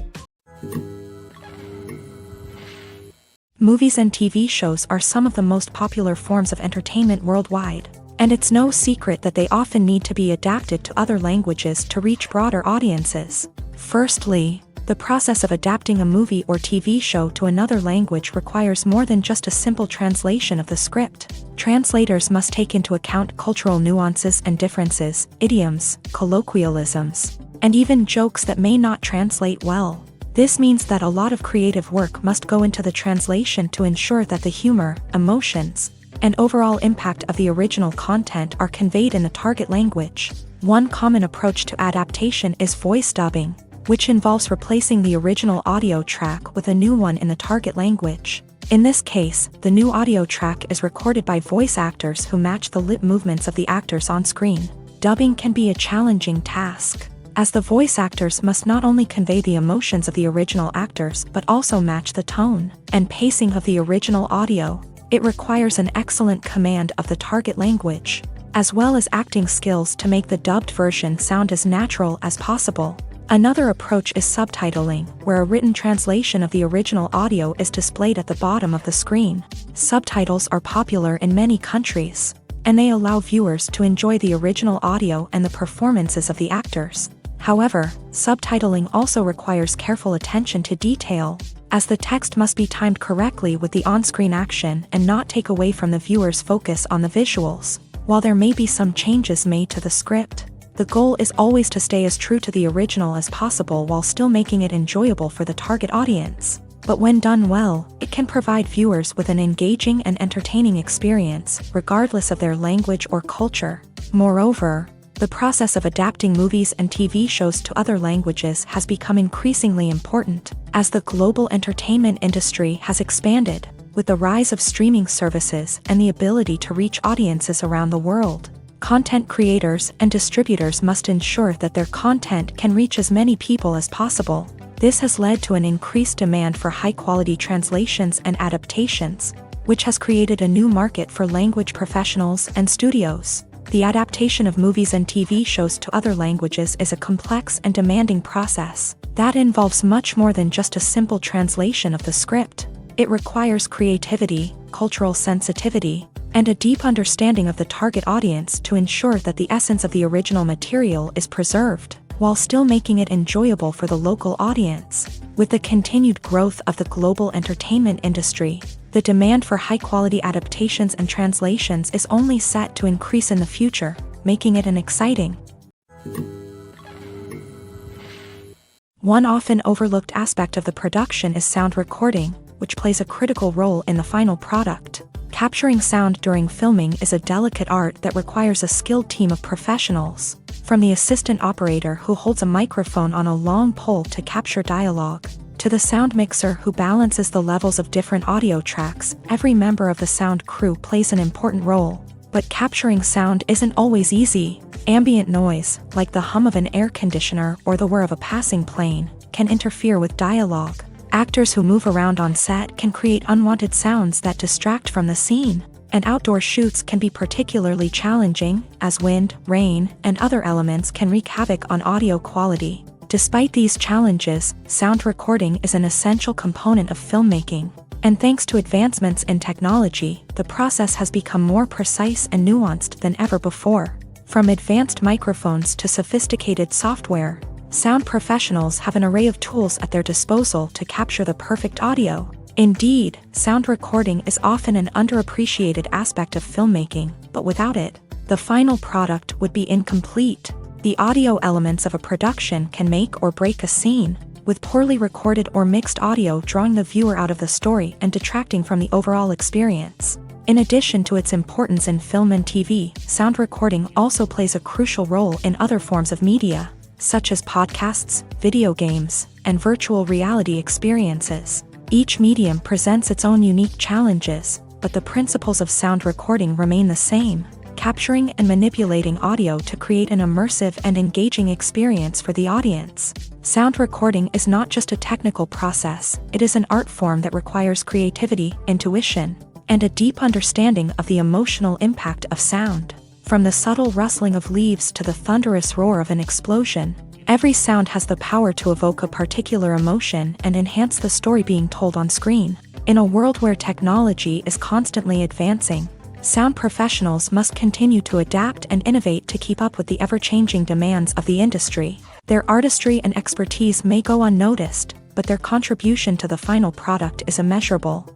Movies and TV shows are some of the most popular forms of entertainment worldwide, and it's no secret that they often need to be adapted to other languages to reach broader audiences. Firstly, the process of adapting a movie or TV show to another language requires more than just a simple translation of the script. Translators must take into account cultural nuances and differences, idioms, colloquialisms, and even jokes that may not translate well. This means that a lot of creative work must go into the translation to ensure that the humor, emotions, and overall impact of the original content are conveyed in the target language. One common approach to adaptation is voice dubbing, which involves replacing the original audio track with a new one in the target language. In this case, the new audio track is recorded by voice actors who match the lip movements of the actors on screen. Dubbing can be a challenging task, as the voice actors must not only convey the emotions of the original actors but also match the tone and pacing of the original audio. It requires an excellent command of the target language, as well as acting skills to make the dubbed version sound as natural as possible. Another approach is subtitling, where a written translation of the original audio is displayed at the bottom of the screen. Subtitles are popular in many countries, and they allow viewers to enjoy the original audio and the performances of the actors. However, subtitling also requires careful attention to detail, as the text must be timed correctly with the on-screen action and not take away from the viewer's focus on the visuals. While there may be some changes made to the script, the goal is always to stay as true to the original as possible while still making it enjoyable for the target audience. But when done well, it can provide viewers with an engaging and entertaining experience, regardless of their language or culture. Moreover, the process of adapting movies and TV shows to other languages has become increasingly important, as the global entertainment industry has expanded, with the rise of streaming services and the ability to reach audiences around the world. Content creators and distributors must ensure that their content can reach as many people as possible. This has led to an increased demand for high-quality translations and adaptations, which has created a new market for language professionals and studios. The adaptation of movies and TV shows to other languages is a complex and demanding process that involves much more than just a simple translation of the script. It requires creativity, cultural sensitivity, and a deep understanding of the target audience to ensure that the essence of the original material is preserved, while still making it enjoyable for the local audience. With the continued growth of the global entertainment industry, the demand for high-quality adaptations and translations is only set to increase in the future, making it an exciting. One often overlooked aspect of the production is sound recording, which plays a critical role in the final product. Capturing sound during filming is a delicate art that requires a skilled team of professionals, from the assistant operator who holds a microphone on a long pole to capture dialogue, to the sound mixer who balances the levels of different audio tracks. Every member of the sound crew plays an important role. But capturing sound isn't always easy. Ambient noise, like the hum of an air conditioner or the whir of a passing plane, can interfere with dialogue. Actors who move around on set can create unwanted sounds that distract from the scene, and outdoor shoots can be particularly challenging, as wind, rain, and other elements can wreak havoc on audio quality. Despite these challenges, sound recording is an essential component of filmmaking, and thanks to advancements in technology, the process has become more precise and nuanced than ever before. From advanced microphones to sophisticated software, sound professionals have an array of tools at their disposal to capture the perfect audio. Indeed, sound recording is often an underappreciated aspect of filmmaking, but without it, the final product would be incomplete. The audio elements of a production can make or break a scene, with poorly recorded or mixed audio drawing the viewer out of the story and detracting from the overall experience. In addition to its importance in film and TV, sound recording also plays a crucial role in other forms of media, such as podcasts, video games, and virtual reality experiences. Each medium presents its own unique challenges, but the principles of sound recording remain the same, capturing and manipulating audio to create an immersive and engaging experience for the audience. Sound recording is not just a technical process, it is an art form that requires creativity, intuition, and a deep understanding of the emotional impact of sound. From the subtle rustling of leaves to the thunderous roar of an explosion, every sound has the power to evoke a particular emotion and enhance the story being told on screen. In a world where technology is constantly advancing, sound professionals must continue to adapt and innovate to keep up with the ever-changing demands of the industry. Their artistry and expertise may go unnoticed, but their contribution to the final product is immeasurable.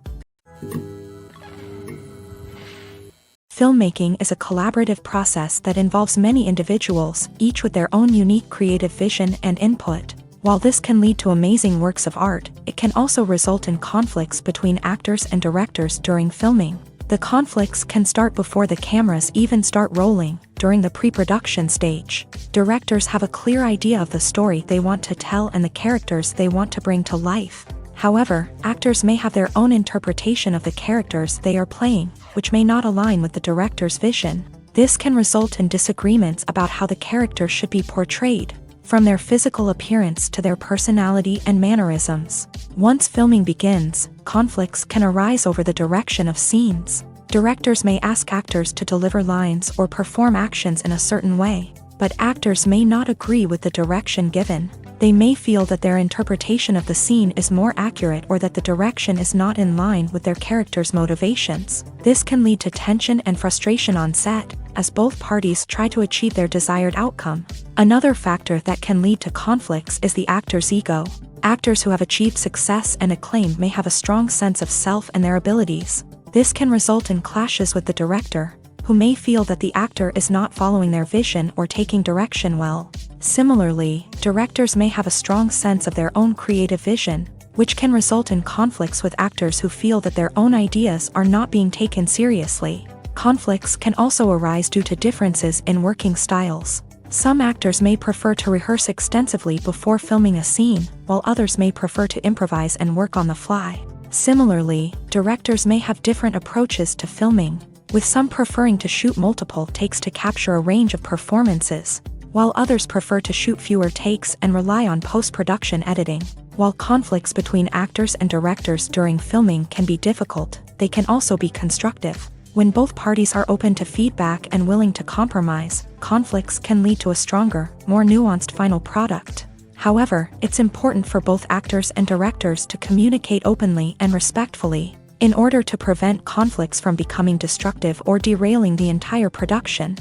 Filmmaking is a collaborative process that involves many individuals, each with their own unique creative vision and input. While this can lead to amazing works of art, it can also result in conflicts between actors and directors during filming. The conflicts can start before the cameras even start rolling, during the pre-production stage. Directors have a clear idea of the story they want to tell and the characters they want to bring to life. However, actors may have their own interpretation of the characters they are playing, which may not align with the director's vision. This can result in disagreements about how the character should be portrayed, from their physical appearance to their personality and mannerisms. Once filming begins, conflicts can arise over the direction of scenes. Directors may ask actors to deliver lines or perform actions in a certain way, but actors may not agree with the direction given. They may feel that their interpretation of the scene is more accurate or that the direction is not in line with their character's motivations. This can lead to tension and frustration on set, as both parties try to achieve their desired outcome. Another factor that can lead to conflicts is the actor's ego. Actors who have achieved success and acclaim may have a strong sense of self and their abilities. This can result in clashes with the director, who may feel that the actor is not following their vision or taking direction well. Similarly, directors may have a strong sense of their own creative vision, which can result in conflicts with actors who feel that their own ideas are not being taken seriously. Conflicts can also arise due to differences in working styles. Some actors may prefer to rehearse extensively before filming a scene, while others may prefer to improvise and work on the fly. Similarly, directors may have different approaches to filming, with some preferring to shoot multiple takes to capture a range of performances, while others prefer to shoot fewer takes and rely on post-production editing. While conflicts between actors and directors during filming can be difficult, they can also be constructive. When both parties are open to feedback and willing to compromise, conflicts can lead to a stronger, more nuanced final product. However, it's important for both actors and directors to communicate openly and respectfully, in order to prevent conflicts from becoming destructive or derailing the entire production.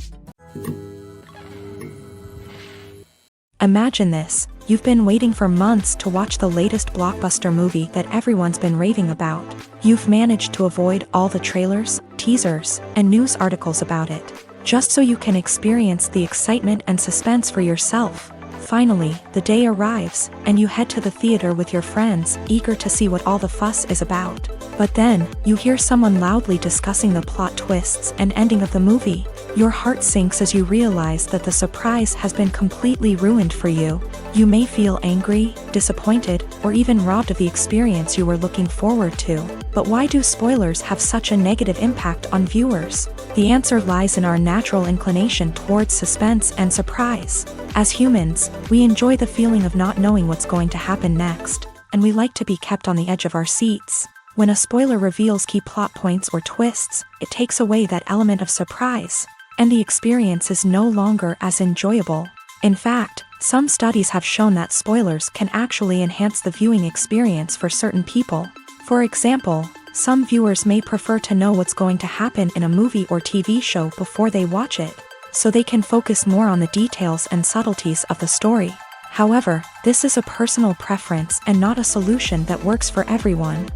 Imagine this: you've been waiting for months to watch the latest blockbuster movie that everyone's been raving about. You've managed to avoid all the trailers, teasers, and news articles about it, just so you can experience the excitement and suspense for yourself. Finally, the day arrives, and you head to the theater with your friends, eager to see what all the fuss is about. But then, you hear someone loudly discussing the plot twists and ending of the movie. Your heart sinks as you realize that the surprise has been completely ruined for you. You may feel angry, disappointed, or even robbed of the experience you were looking forward to. But why do spoilers have such a negative impact on viewers? The answer lies in our natural inclination towards suspense and surprise. As humans, we enjoy the feeling of not knowing what's going to happen next, and we like to be kept on the edge of our seats. When a spoiler reveals key plot points or twists, it takes away that element of surprise, and the experience is no longer as enjoyable. In fact, some studies have shown that spoilers can actually enhance the viewing experience for certain people. For example, some viewers may prefer to know what's going to happen in a movie or TV show before they watch it, so they can focus more on the details and subtleties of the story. However, this is a personal preference and not a solution that works for everyone.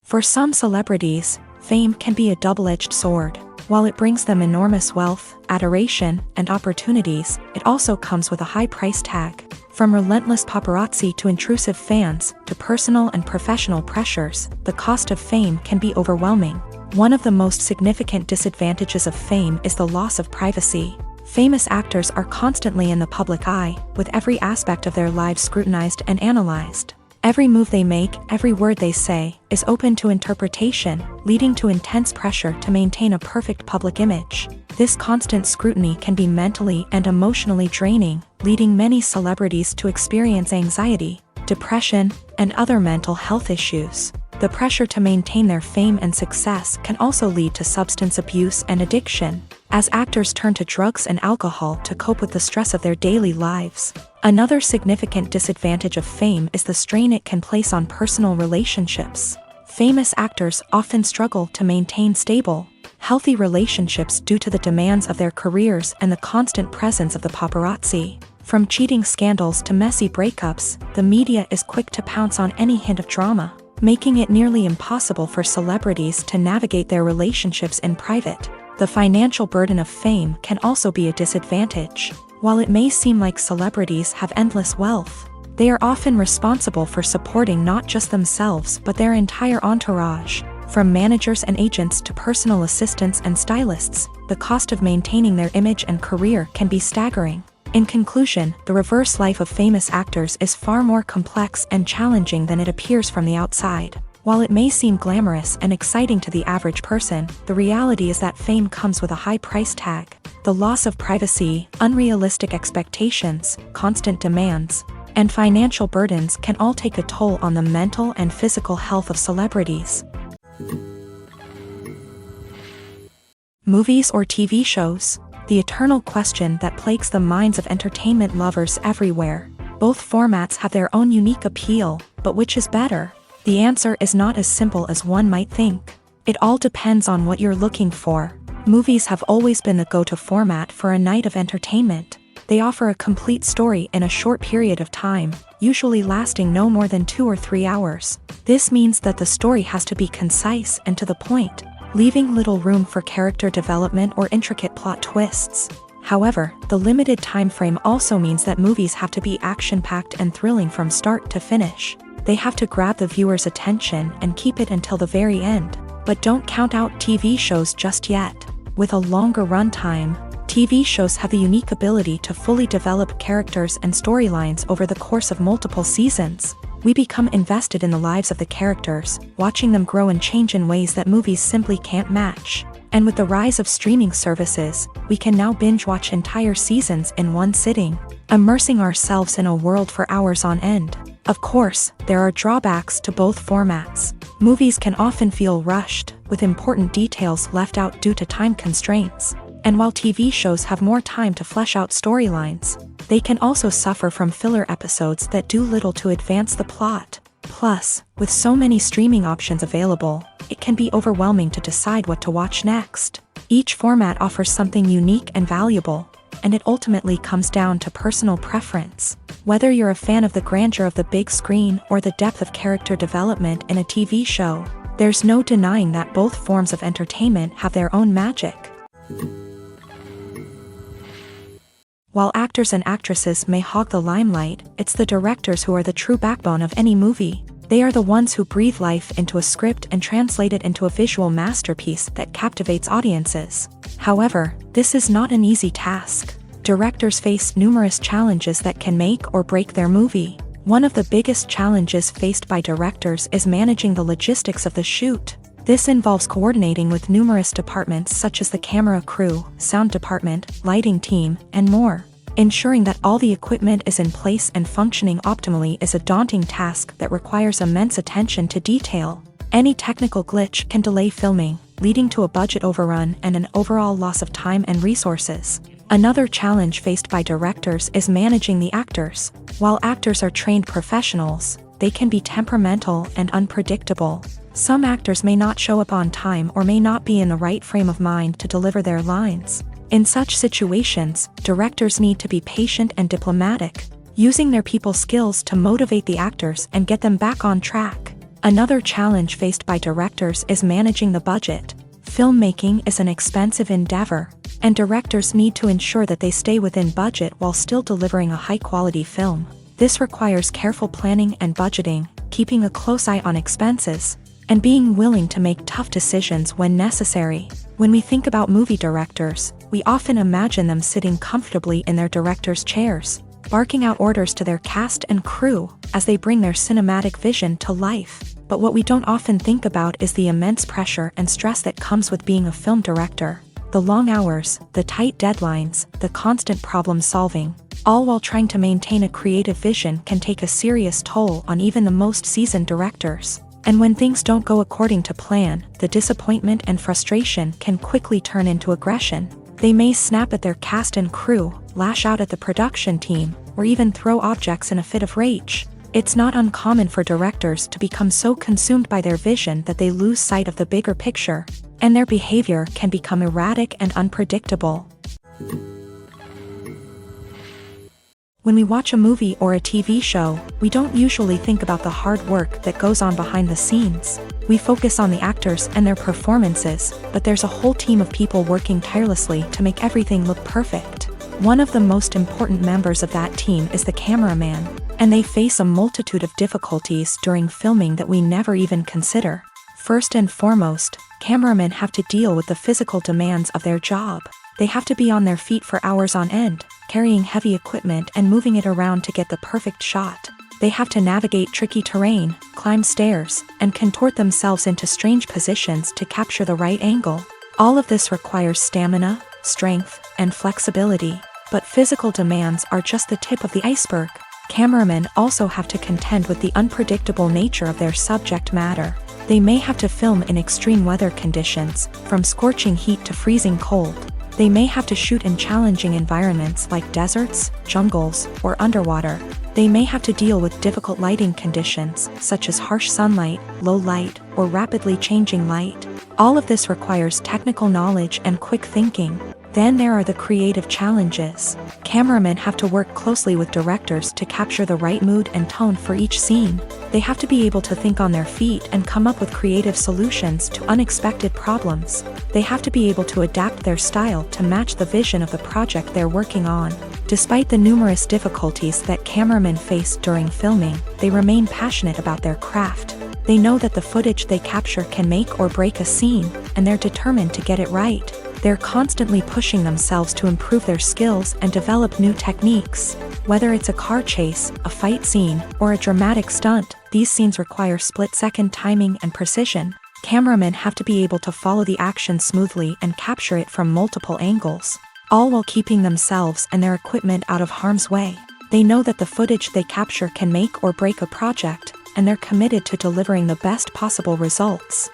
For some celebrities, fame can be a double-edged sword. While it brings them enormous wealth, adoration, and opportunities, it also comes with a high price tag. From relentless paparazzi to intrusive fans, to personal and professional pressures, the cost of fame can be overwhelming. One of the most significant disadvantages of fame is the loss of privacy. Famous actors are constantly in the public eye, with every aspect of their lives scrutinized and analyzed. Every move they make, every word they say, is open to interpretation, leading to intense pressure to maintain a perfect public image. This constant scrutiny can be mentally and emotionally draining, leading many celebrities to experience anxiety, depression, and other mental health issues. The pressure to maintain their fame and success can also lead to substance abuse and addiction, as actors turn to drugs and alcohol to cope with the stress of their daily lives. Another significant disadvantage of fame is the strain it can place on personal relationships. Famous actors often struggle to maintain stable, healthy relationships due to the demands of their careers and the constant presence of the paparazzi. From cheating scandals to messy breakups, the media is quick to pounce on any hint of drama, making it nearly impossible for celebrities to navigate their relationships in private. The financial burden of fame can also be a disadvantage. While it may seem like celebrities have endless wealth, they are often responsible for supporting not just themselves but their entire entourage. From managers and agents to personal assistants and stylists, the cost of maintaining their image and career can be staggering. In conclusion, the reverse life of famous actors is far more complex and challenging than it appears from the outside. While it may seem glamorous and exciting to the average person, the reality is that fame comes with a high price tag. The loss of privacy, unrealistic expectations, constant demands, and financial burdens can all take a toll on the mental and physical health of celebrities. Movies or TV shows? The eternal question that plagues the minds of entertainment lovers everywhere. Both formats have their own unique appeal, but which is better? The answer is not as simple as one might think. It all depends on what you're looking for. Movies have always been the go-to format for a night of entertainment. They offer a complete story in a short period of time, usually lasting no more than 2 or 3 hours. This means that the story has to be concise and to the point, leaving little room for character development or intricate plot twists. However, the limited time frame also means that movies have to be action-packed and thrilling from start to finish. They have to grab the viewer's attention and keep it until the very end. But don't count out TV shows just yet. With a longer runtime, TV shows have the unique ability to fully develop characters and storylines over the course of multiple seasons. We become invested in the lives of the characters, watching them grow and change in ways that movies simply can't match. And with the rise of streaming services, we can now binge-watch entire seasons in one sitting, immersing ourselves in a world for hours on end. Of course, there are drawbacks to both formats. Movies can often feel rushed, with important details left out due to time constraints. And while TV shows have more time to flesh out storylines, they can also suffer from filler episodes that do little to advance the plot. Plus, with so many streaming options available, it can be overwhelming to decide what to watch next. Each format offers something unique and valuable, and it ultimately comes down to personal preference. Whether you're a fan of the grandeur of the big screen or the depth of character development in a TV show, there's no denying that both forms of entertainment have their own magic. While actors and actresses may hog the limelight, it's the directors who are the true backbone of any movie. They are the ones who breathe life into a script and translate it into a visual masterpiece that captivates audiences. However, this is not an easy task. Directors face numerous challenges that can make or break their movie. One of the biggest challenges faced by directors is managing the logistics of the shoot. This involves coordinating with numerous departments such as the camera crew, sound department, lighting team, and more. Ensuring that all the equipment is in place and functioning optimally is a daunting task that requires immense attention to detail. Any technical glitch can delay filming, leading to a budget overrun and an overall loss of time and resources. Another challenge faced by directors is managing the actors. While actors are trained professionals, they can be temperamental and unpredictable. Some actors may not show up on time or may not be in the right frame of mind to deliver their lines. In such situations, directors need to be patient and diplomatic, using their people skills to motivate the actors and get them back on track. Another challenge faced by directors is managing the budget. While actors are trained professionals, they can be temperamental and unpredictable. Some actors may not show up on time or may not be in the right frame of mind to deliver their lines. In such situations, directors need to be patient and diplomatic, using their people skills to motivate the actors and get them back on track. Another challenge faced by directors is Filmmaking is an expensive endeavor, and directors need to ensure that they stay within budget while still delivering a high-quality film. This requires careful planning and budgeting, keeping a close eye on expenses, and being willing to make tough decisions when necessary. When we think about movie directors, we often imagine them sitting comfortably in their director's chairs, barking out orders to their cast and crew as they bring their cinematic vision to life. But what we don't often think about is the immense pressure and stress that comes with being a film director. The long hours, the tight deadlines, the constant problem-solving, all while trying to maintain a creative vision can take a serious toll on even the most seasoned directors. And when things don't go according to plan, the disappointment and frustration can quickly turn into aggression. They may snap at their cast and crew, lash out at the production team, or even throw objects in a fit of rage. It's not uncommon for directors to become so consumed by their vision that they lose sight of the bigger picture, and their behavior can become erratic and unpredictable. When we watch a movie or a TV show, we don't usually think about the hard work that goes on behind the scenes. We focus on the actors and their performances, but there's a whole team of people working tirelessly to make everything look perfect. One of the most important members of that team is the cameraman, and they face a multitude of difficulties during filming that we never even consider. First and foremost, cameramen have to deal with the physical demands of their job. They have to be on their feet for hours on end, carrying heavy equipment and moving it around to get the perfect shot. They have to navigate tricky terrain, climb stairs, and contort themselves into strange positions to capture the right angle. All of this requires stamina, strength, and flexibility. But physical demands are just the tip of the iceberg. Cameramen also have to contend with the unpredictable nature of their subject matter. They may have to film in extreme weather conditions, from scorching heat to freezing cold. They may have to shoot in challenging environments like deserts, jungles, or underwater. They may have to deal with difficult lighting conditions, such as harsh sunlight, low light, or rapidly changing light. All of this requires technical knowledge and quick thinking. Then there are the creative challenges. Cameramen have to work closely with directors to capture the right mood and tone for each scene. They have to be able to think on their feet and come up with creative solutions to unexpected problems. They have to be able to adapt their style to match the vision of the project they're working on. Despite the numerous difficulties that cameramen face during filming, they remain passionate about their craft. They know that the footage they capture can make or break a scene, and they're determined to get it right. They're constantly pushing themselves to improve their skills and develop new techniques. Whether it's a car chase, a fight scene, or a dramatic stunt, these scenes require split-second timing and precision. Cameramen have to be able to follow the action smoothly and capture it from multiple angles, all while keeping themselves and their equipment out of harm's way. They know that the footage they capture can make or break a project, and they're committed to delivering the best possible results.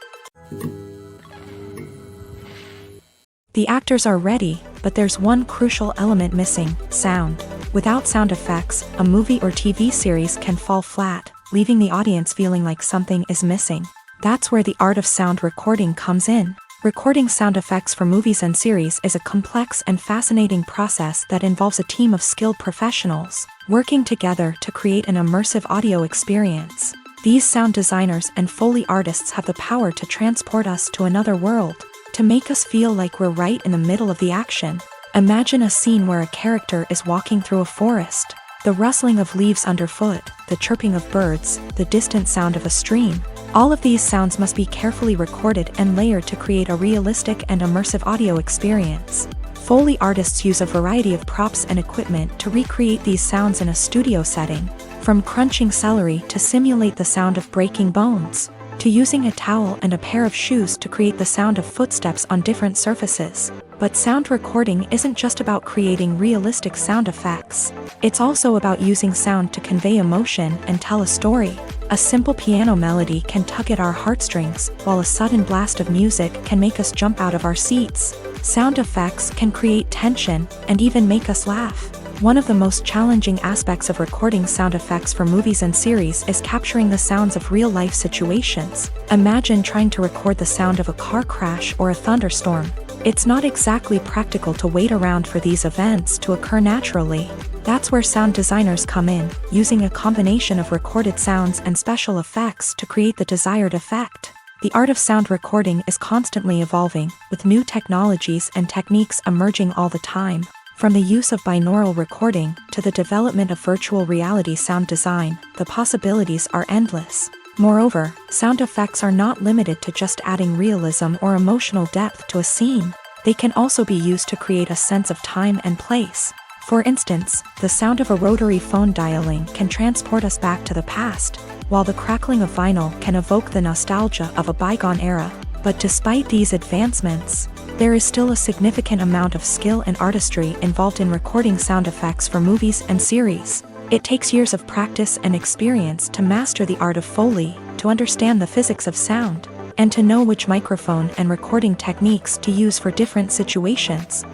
The actors are ready, but there's one crucial element missing: sound. Without sound effects, a movie or TV series can fall flat, leaving the audience feeling like something is missing. That's where the art of sound recording comes in. Recording sound effects for movies and series is a complex and fascinating process that involves a team of skilled professionals working together to create an immersive audio experience. These sound designers and Foley artists have the power to transport us to another world, to make us feel like we're right in the middle of the action. Imagine a scene where a character is walking through a forest. The rustling of leaves underfoot, the chirping of birds, the distant sound of a stream. All of these sounds must be carefully recorded and layered to create a realistic and immersive audio experience. Foley artists use a variety of props and equipment to recreate these sounds in a studio setting, from crunching celery to simulate the sound of breaking bones, to using a towel and a pair of shoes to create the sound of footsteps on different surfaces. But sound recording isn't just about creating realistic sound effects. It's also about using sound to convey emotion and tell a story. A simple piano melody can tug at our heartstrings, while a sudden blast of music can make us jump out of our seats. Sound effects can create tension and even make us laugh. One of the most challenging aspects of recording sound effects for movies and series is capturing the sounds of real-life situations. Imagine trying to record the sound of a car crash or a thunderstorm. It's not exactly practical to wait around for these events to occur naturally. That's where sound designers come in, using a combination of recorded sounds and special effects to create the desired effect. The art of sound recording is constantly evolving, with new technologies and techniques emerging all the time. From the use of binaural recording to the development of virtual reality sound design, the possibilities are endless. Moreover, sound effects are not limited to just adding realism or emotional depth to a scene. They can also be used to create a sense of time and place. For instance, the sound of a rotary phone dialing can transport us back to the past, while the crackling of vinyl can evoke the nostalgia of a bygone era. But despite these advancements, there is still a significant amount of skill and artistry involved in recording sound effects for movies and series. It takes years of practice and experience to master the art of Foley, to understand the physics of sound, and to know which microphone and recording techniques to use for different situations.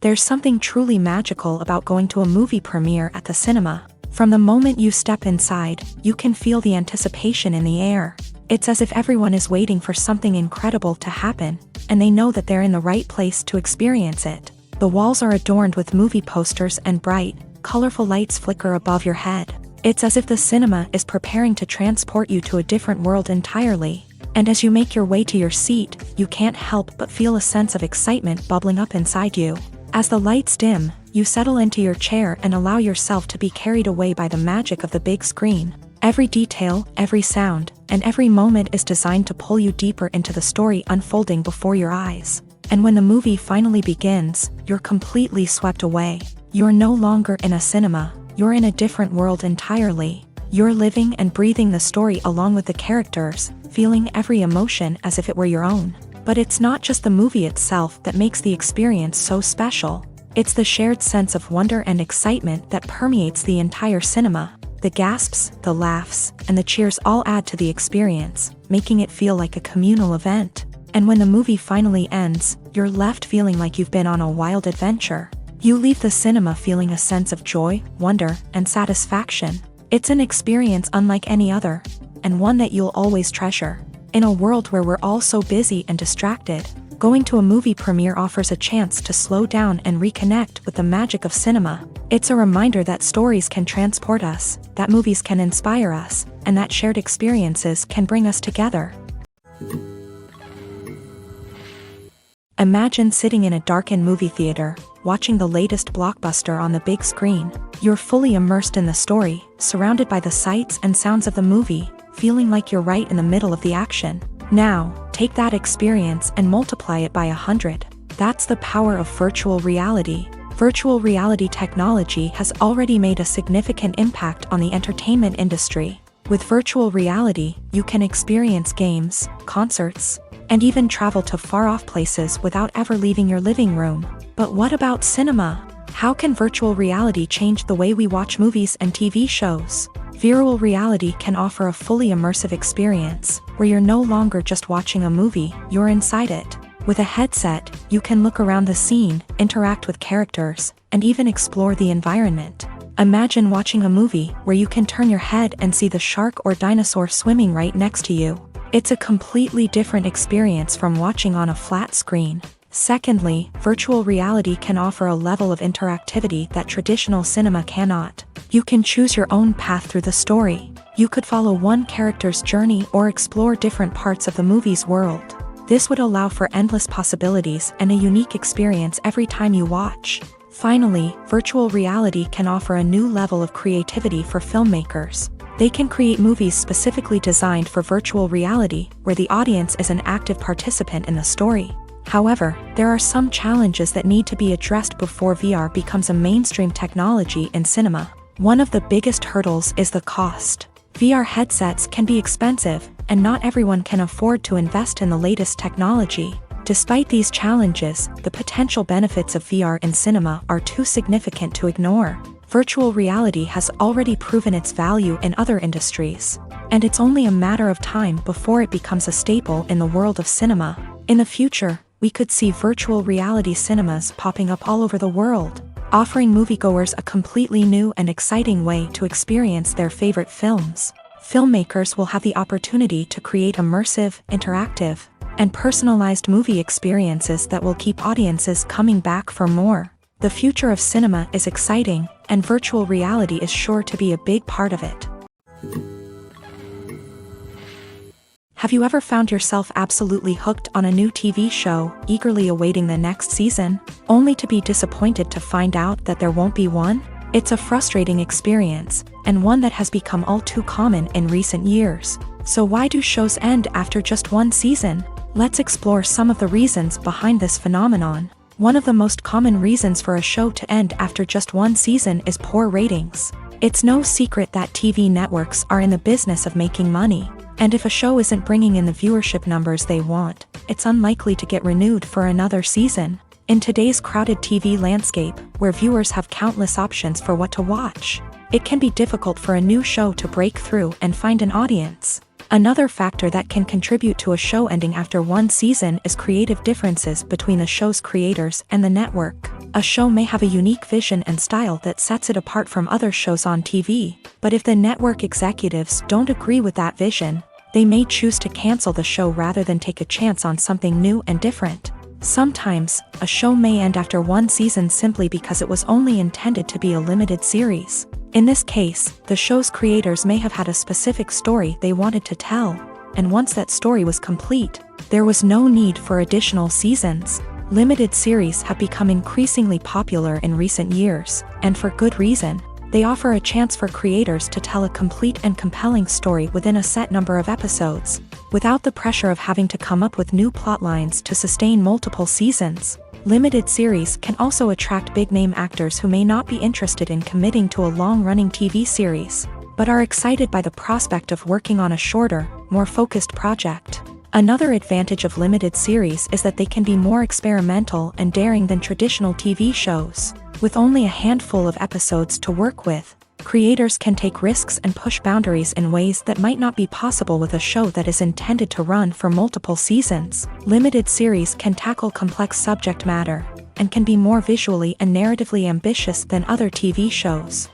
There's something truly magical about going to a movie premiere at the cinema. From the moment you step inside, you can feel the anticipation in the air. It's as if everyone is waiting for something incredible to happen, and they know that they're in the right place to experience it. The walls are adorned with movie posters and bright, colorful lights flicker above your head. It's as if the cinema is preparing to transport you to a different world entirely. And as you make your way to your seat, you can't help but feel a sense of excitement bubbling up inside you. As the lights dim, you settle into your chair and allow yourself to be carried away by the magic of the big screen. Every detail, every sound, and every moment is designed to pull you deeper into the story unfolding before your eyes. And when the movie finally begins, you're completely swept away. You're no longer in a cinema, you're in a different world entirely. You're living and breathing the story along with the characters, feeling every emotion as if it were your own. But it's not just the movie itself that makes the experience so special. It's the shared sense of wonder and excitement that permeates the entire cinema. The gasps, the laughs, and the cheers all add to the experience, making it feel like a communal event. And when the movie finally ends, you're left feeling like you've been on a wild adventure. You leave the cinema feeling a sense of joy, wonder, and satisfaction. It's an experience unlike any other, and one that you'll always treasure. In a world where we're all so busy and distracted, going to a movie premiere offers a chance to slow down and reconnect with the magic of cinema. It's a reminder that stories can transport us, that movies can inspire us, and that shared experiences can bring us together. Imagine sitting in a darkened movie theater, watching the latest blockbuster on the big screen. You're fully immersed in the story, surrounded by the sights and sounds of the movie, feeling like you're right in the middle of the action. Now, take that experience and multiply it by 100. That's the power of virtual reality. Virtual reality technology has already made a significant impact on the entertainment industry. With virtual reality, you can experience games, concerts, and even travel to far-off places without ever leaving your living room. But what about cinema? How can virtual reality change the way we watch movies and TV shows? Virtual reality can offer a fully immersive experience, where you're no longer just watching a movie, you're inside it. With a headset, you can look around the scene, interact with characters, and even explore the environment. Imagine watching a movie where you can turn your head and see the shark or dinosaur swimming right next to you. It's a completely different experience from watching on a flat screen. Secondly, virtual reality can offer a level of interactivity that traditional cinema cannot. You can choose your own path through the story. You could follow one character's journey or explore different parts of the movie's world. This would allow for endless possibilities and a unique experience every time you watch. Finally, virtual reality can offer a new level of creativity for filmmakers. They can create movies specifically designed for virtual reality, where the audience is an active participant in the story. However, there are some challenges that need to be addressed before VR becomes a mainstream technology in cinema. One of the biggest hurdles is the cost. VR headsets can be expensive, and not everyone can afford to invest in the latest technology. Despite these challenges, the potential benefits of VR in cinema are too significant to ignore. Virtual reality has already proven its value in other industries, and it's only a matter of time before it becomes a staple in the world of cinema. In the future, we could see virtual reality cinemas popping up all over the world, offering moviegoers a completely new and exciting way to experience their favorite films. Filmmakers will have the opportunity to create immersive, interactive, and personalized movie experiences that will keep audiences coming back for more. The future of cinema is exciting, and virtual reality is sure to be a big part of it. Have you ever found yourself absolutely hooked on a new TV show, eagerly awaiting the next season, only to be disappointed to find out that there won't be one? It's a frustrating experience, and one that has become all too common in recent years. So why do shows end after just one season? Let's explore some of the reasons behind this phenomenon. One of the most common reasons for a show to end after just one season is poor ratings. It's no secret that TV networks are in the business of making money. And if a show isn't bringing in the viewership numbers they want, it's unlikely to get renewed for another season. In today's crowded TV landscape, where viewers have countless options for what to watch, it can be difficult for a new show to break through and find an audience. Another factor that can contribute to a show ending after one season is creative differences between the show's creators and the network. A show may have a unique vision and style that sets it apart from other shows on TV, but if the network executives don't agree with that vision, they may choose to cancel the show rather than take a chance on something new and different. Sometimes, a show may end after one season simply because it was only intended to be a limited series. In this case, the show's creators may have had a specific story they wanted to tell, and once that story was complete, there was no need for additional seasons. Limited series have become increasingly popular in recent years, and for good reason. They offer a chance for creators to tell a complete and compelling story within a set number of episodes, without the pressure of having to come up with new plotlines to sustain multiple seasons. Limited series can also attract big-name actors who may not be interested in committing to a long-running TV series, but are excited by the prospect of working on a shorter, more focused project. Another advantage of limited series is that they can be more experimental and daring than traditional TV shows. With only a handful of episodes to work with, creators can take risks and push boundaries in ways that might not be possible with a show that is intended to run for multiple seasons. Limited series can tackle complex subject matter, and can be more visually and narratively ambitious than other TV shows.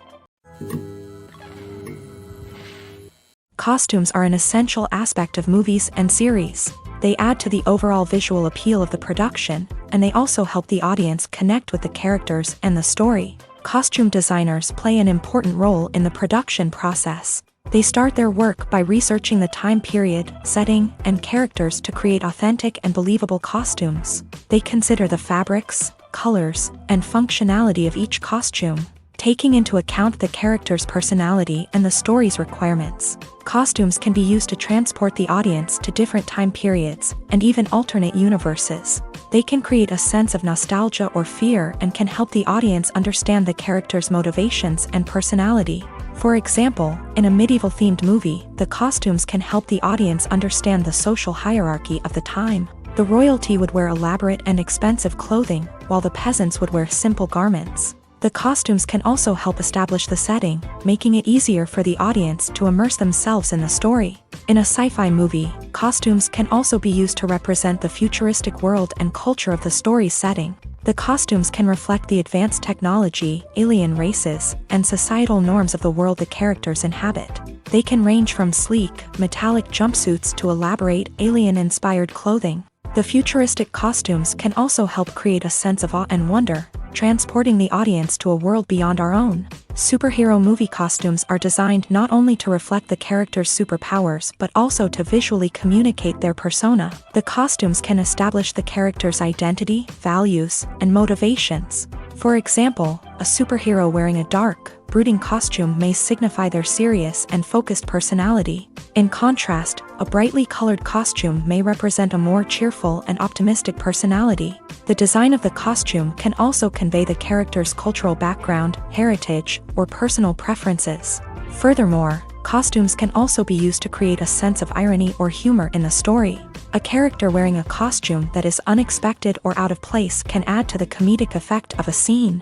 Costumes are an essential aspect of movies and series. They add to the overall visual appeal of the production, and they also help the audience connect with the characters and the story. Costume designers play an important role in the production process. They start their work by researching the time period, setting, and characters to create authentic and believable costumes. They consider the fabrics, colors, and functionality of each costume, taking into account the character's personality and the story's requirements. Costumes can be used to transport the audience to different time periods, and even alternate universes. They can create a sense of nostalgia or fear and can help the audience understand the character's motivations and personality. For example, in a medieval-themed movie, the costumes can help the audience understand the social hierarchy of the time. The royalty would wear elaborate and expensive clothing, while the peasants would wear simple garments. The costumes can also help establish the setting, making it easier for the audience to immerse themselves in the story. In a sci-fi movie, costumes can also be used to represent the futuristic world and culture of the story's setting. The costumes can reflect the advanced technology, alien races, and societal norms of the world the characters inhabit. They can range from sleek, metallic jumpsuits to elaborate, alien-inspired clothing. The futuristic costumes can also help create a sense of awe and wonder, transporting the audience to a world beyond our own. Superhero movie costumes are designed not only to reflect the character's superpowers but also to visually communicate their persona. The costumes can establish the character's identity, values, and motivations. For example, a superhero wearing a dark, brooding costume may signify their serious and focused personality. In contrast, a brightly colored costume may represent a more cheerful and optimistic personality. The design of the costume can also convey the character's cultural background, heritage, or personal preferences. Furthermore, costumes can also be used to create a sense of irony or humor in the story. A character wearing a costume that is unexpected or out of place can add to the comedic effect of a scene.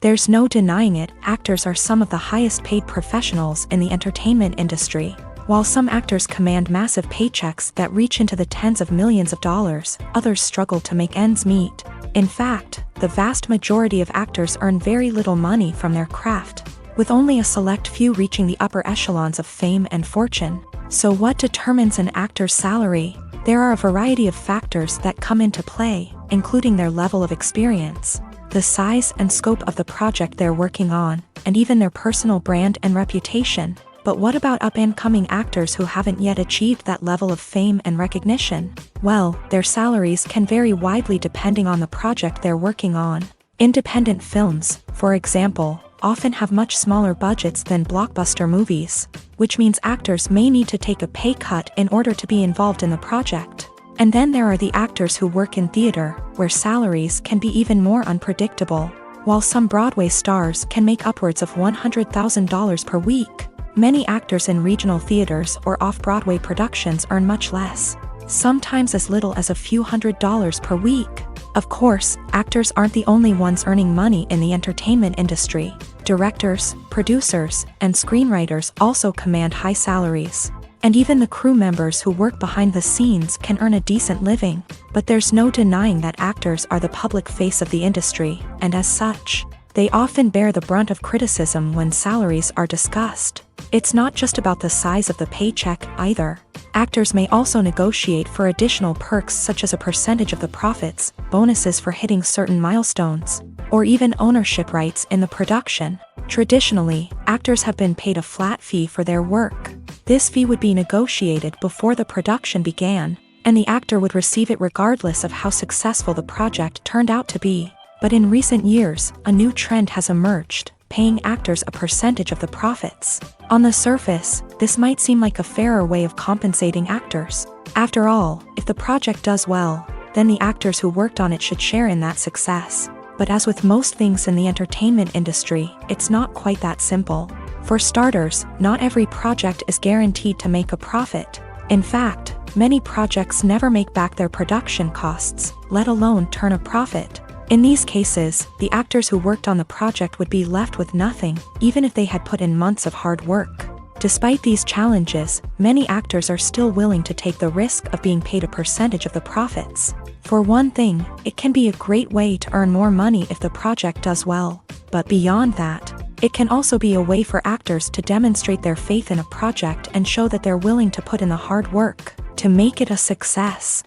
There's no denying it, actors are some of the highest paid professionals in the entertainment industry. While some actors command massive paychecks that reach into the tens of millions of dollars, others struggle to make ends meet. In fact, the vast majority of actors earn very little money from their craft, with only a select few reaching the upper echelons of fame and fortune. So what determines an actor's salary? There are a variety of factors that come into play, including their level of experience, the size and scope of the project they're working on, and even their personal brand and reputation. But what about up-and-coming actors who haven't yet achieved that level of fame and recognition? Well, their salaries can vary widely depending on the project they're working on. Independent films, for example, often have much smaller budgets than blockbuster movies, which means actors may need to take a pay cut in order to be involved in the project. And then there are the actors who work in theater, where salaries can be even more unpredictable. While some Broadway stars can make upwards of $100,000 per week, many actors in regional theaters or off-Broadway productions earn much less, sometimes as little as a few $100s per week. Of course, actors aren't the only ones earning money in the entertainment industry. Directors, producers, and screenwriters also command high salaries. And even the crew members who work behind the scenes can earn a decent living. But there's no denying that actors are the public face of the industry, and as such, they often bear the brunt of criticism when salaries are discussed. It's not just about the size of the paycheck, either. Actors may also negotiate for additional perks such as a percentage of the profits, bonuses for hitting certain milestones, or even ownership rights in the production. Traditionally, actors have been paid a flat fee for their work. This fee would be negotiated before the production began, and the actor would receive it regardless of how successful the project turned out to be. But in recent years, a new trend has emerged, paying actors a percentage of the profits. On the surface, this might seem like a fairer way of compensating actors. After all, if the project does well, then the actors who worked on it should share in that success. But as with most things in the entertainment industry, it's not quite that simple. For starters, not every project is guaranteed to make a profit. In fact, many projects never make back their production costs, let alone turn a profit. In these cases, the actors who worked on the project would be left with nothing, even if they had put in months of hard work. Despite these challenges, many actors are still willing to take the risk of being paid a percentage of the profits. For one thing, it can be a great way to earn more money if the project does well. But beyond that, it can also be a way for actors to demonstrate their faith in a project and show that they're willing to put in the hard work to make it a success.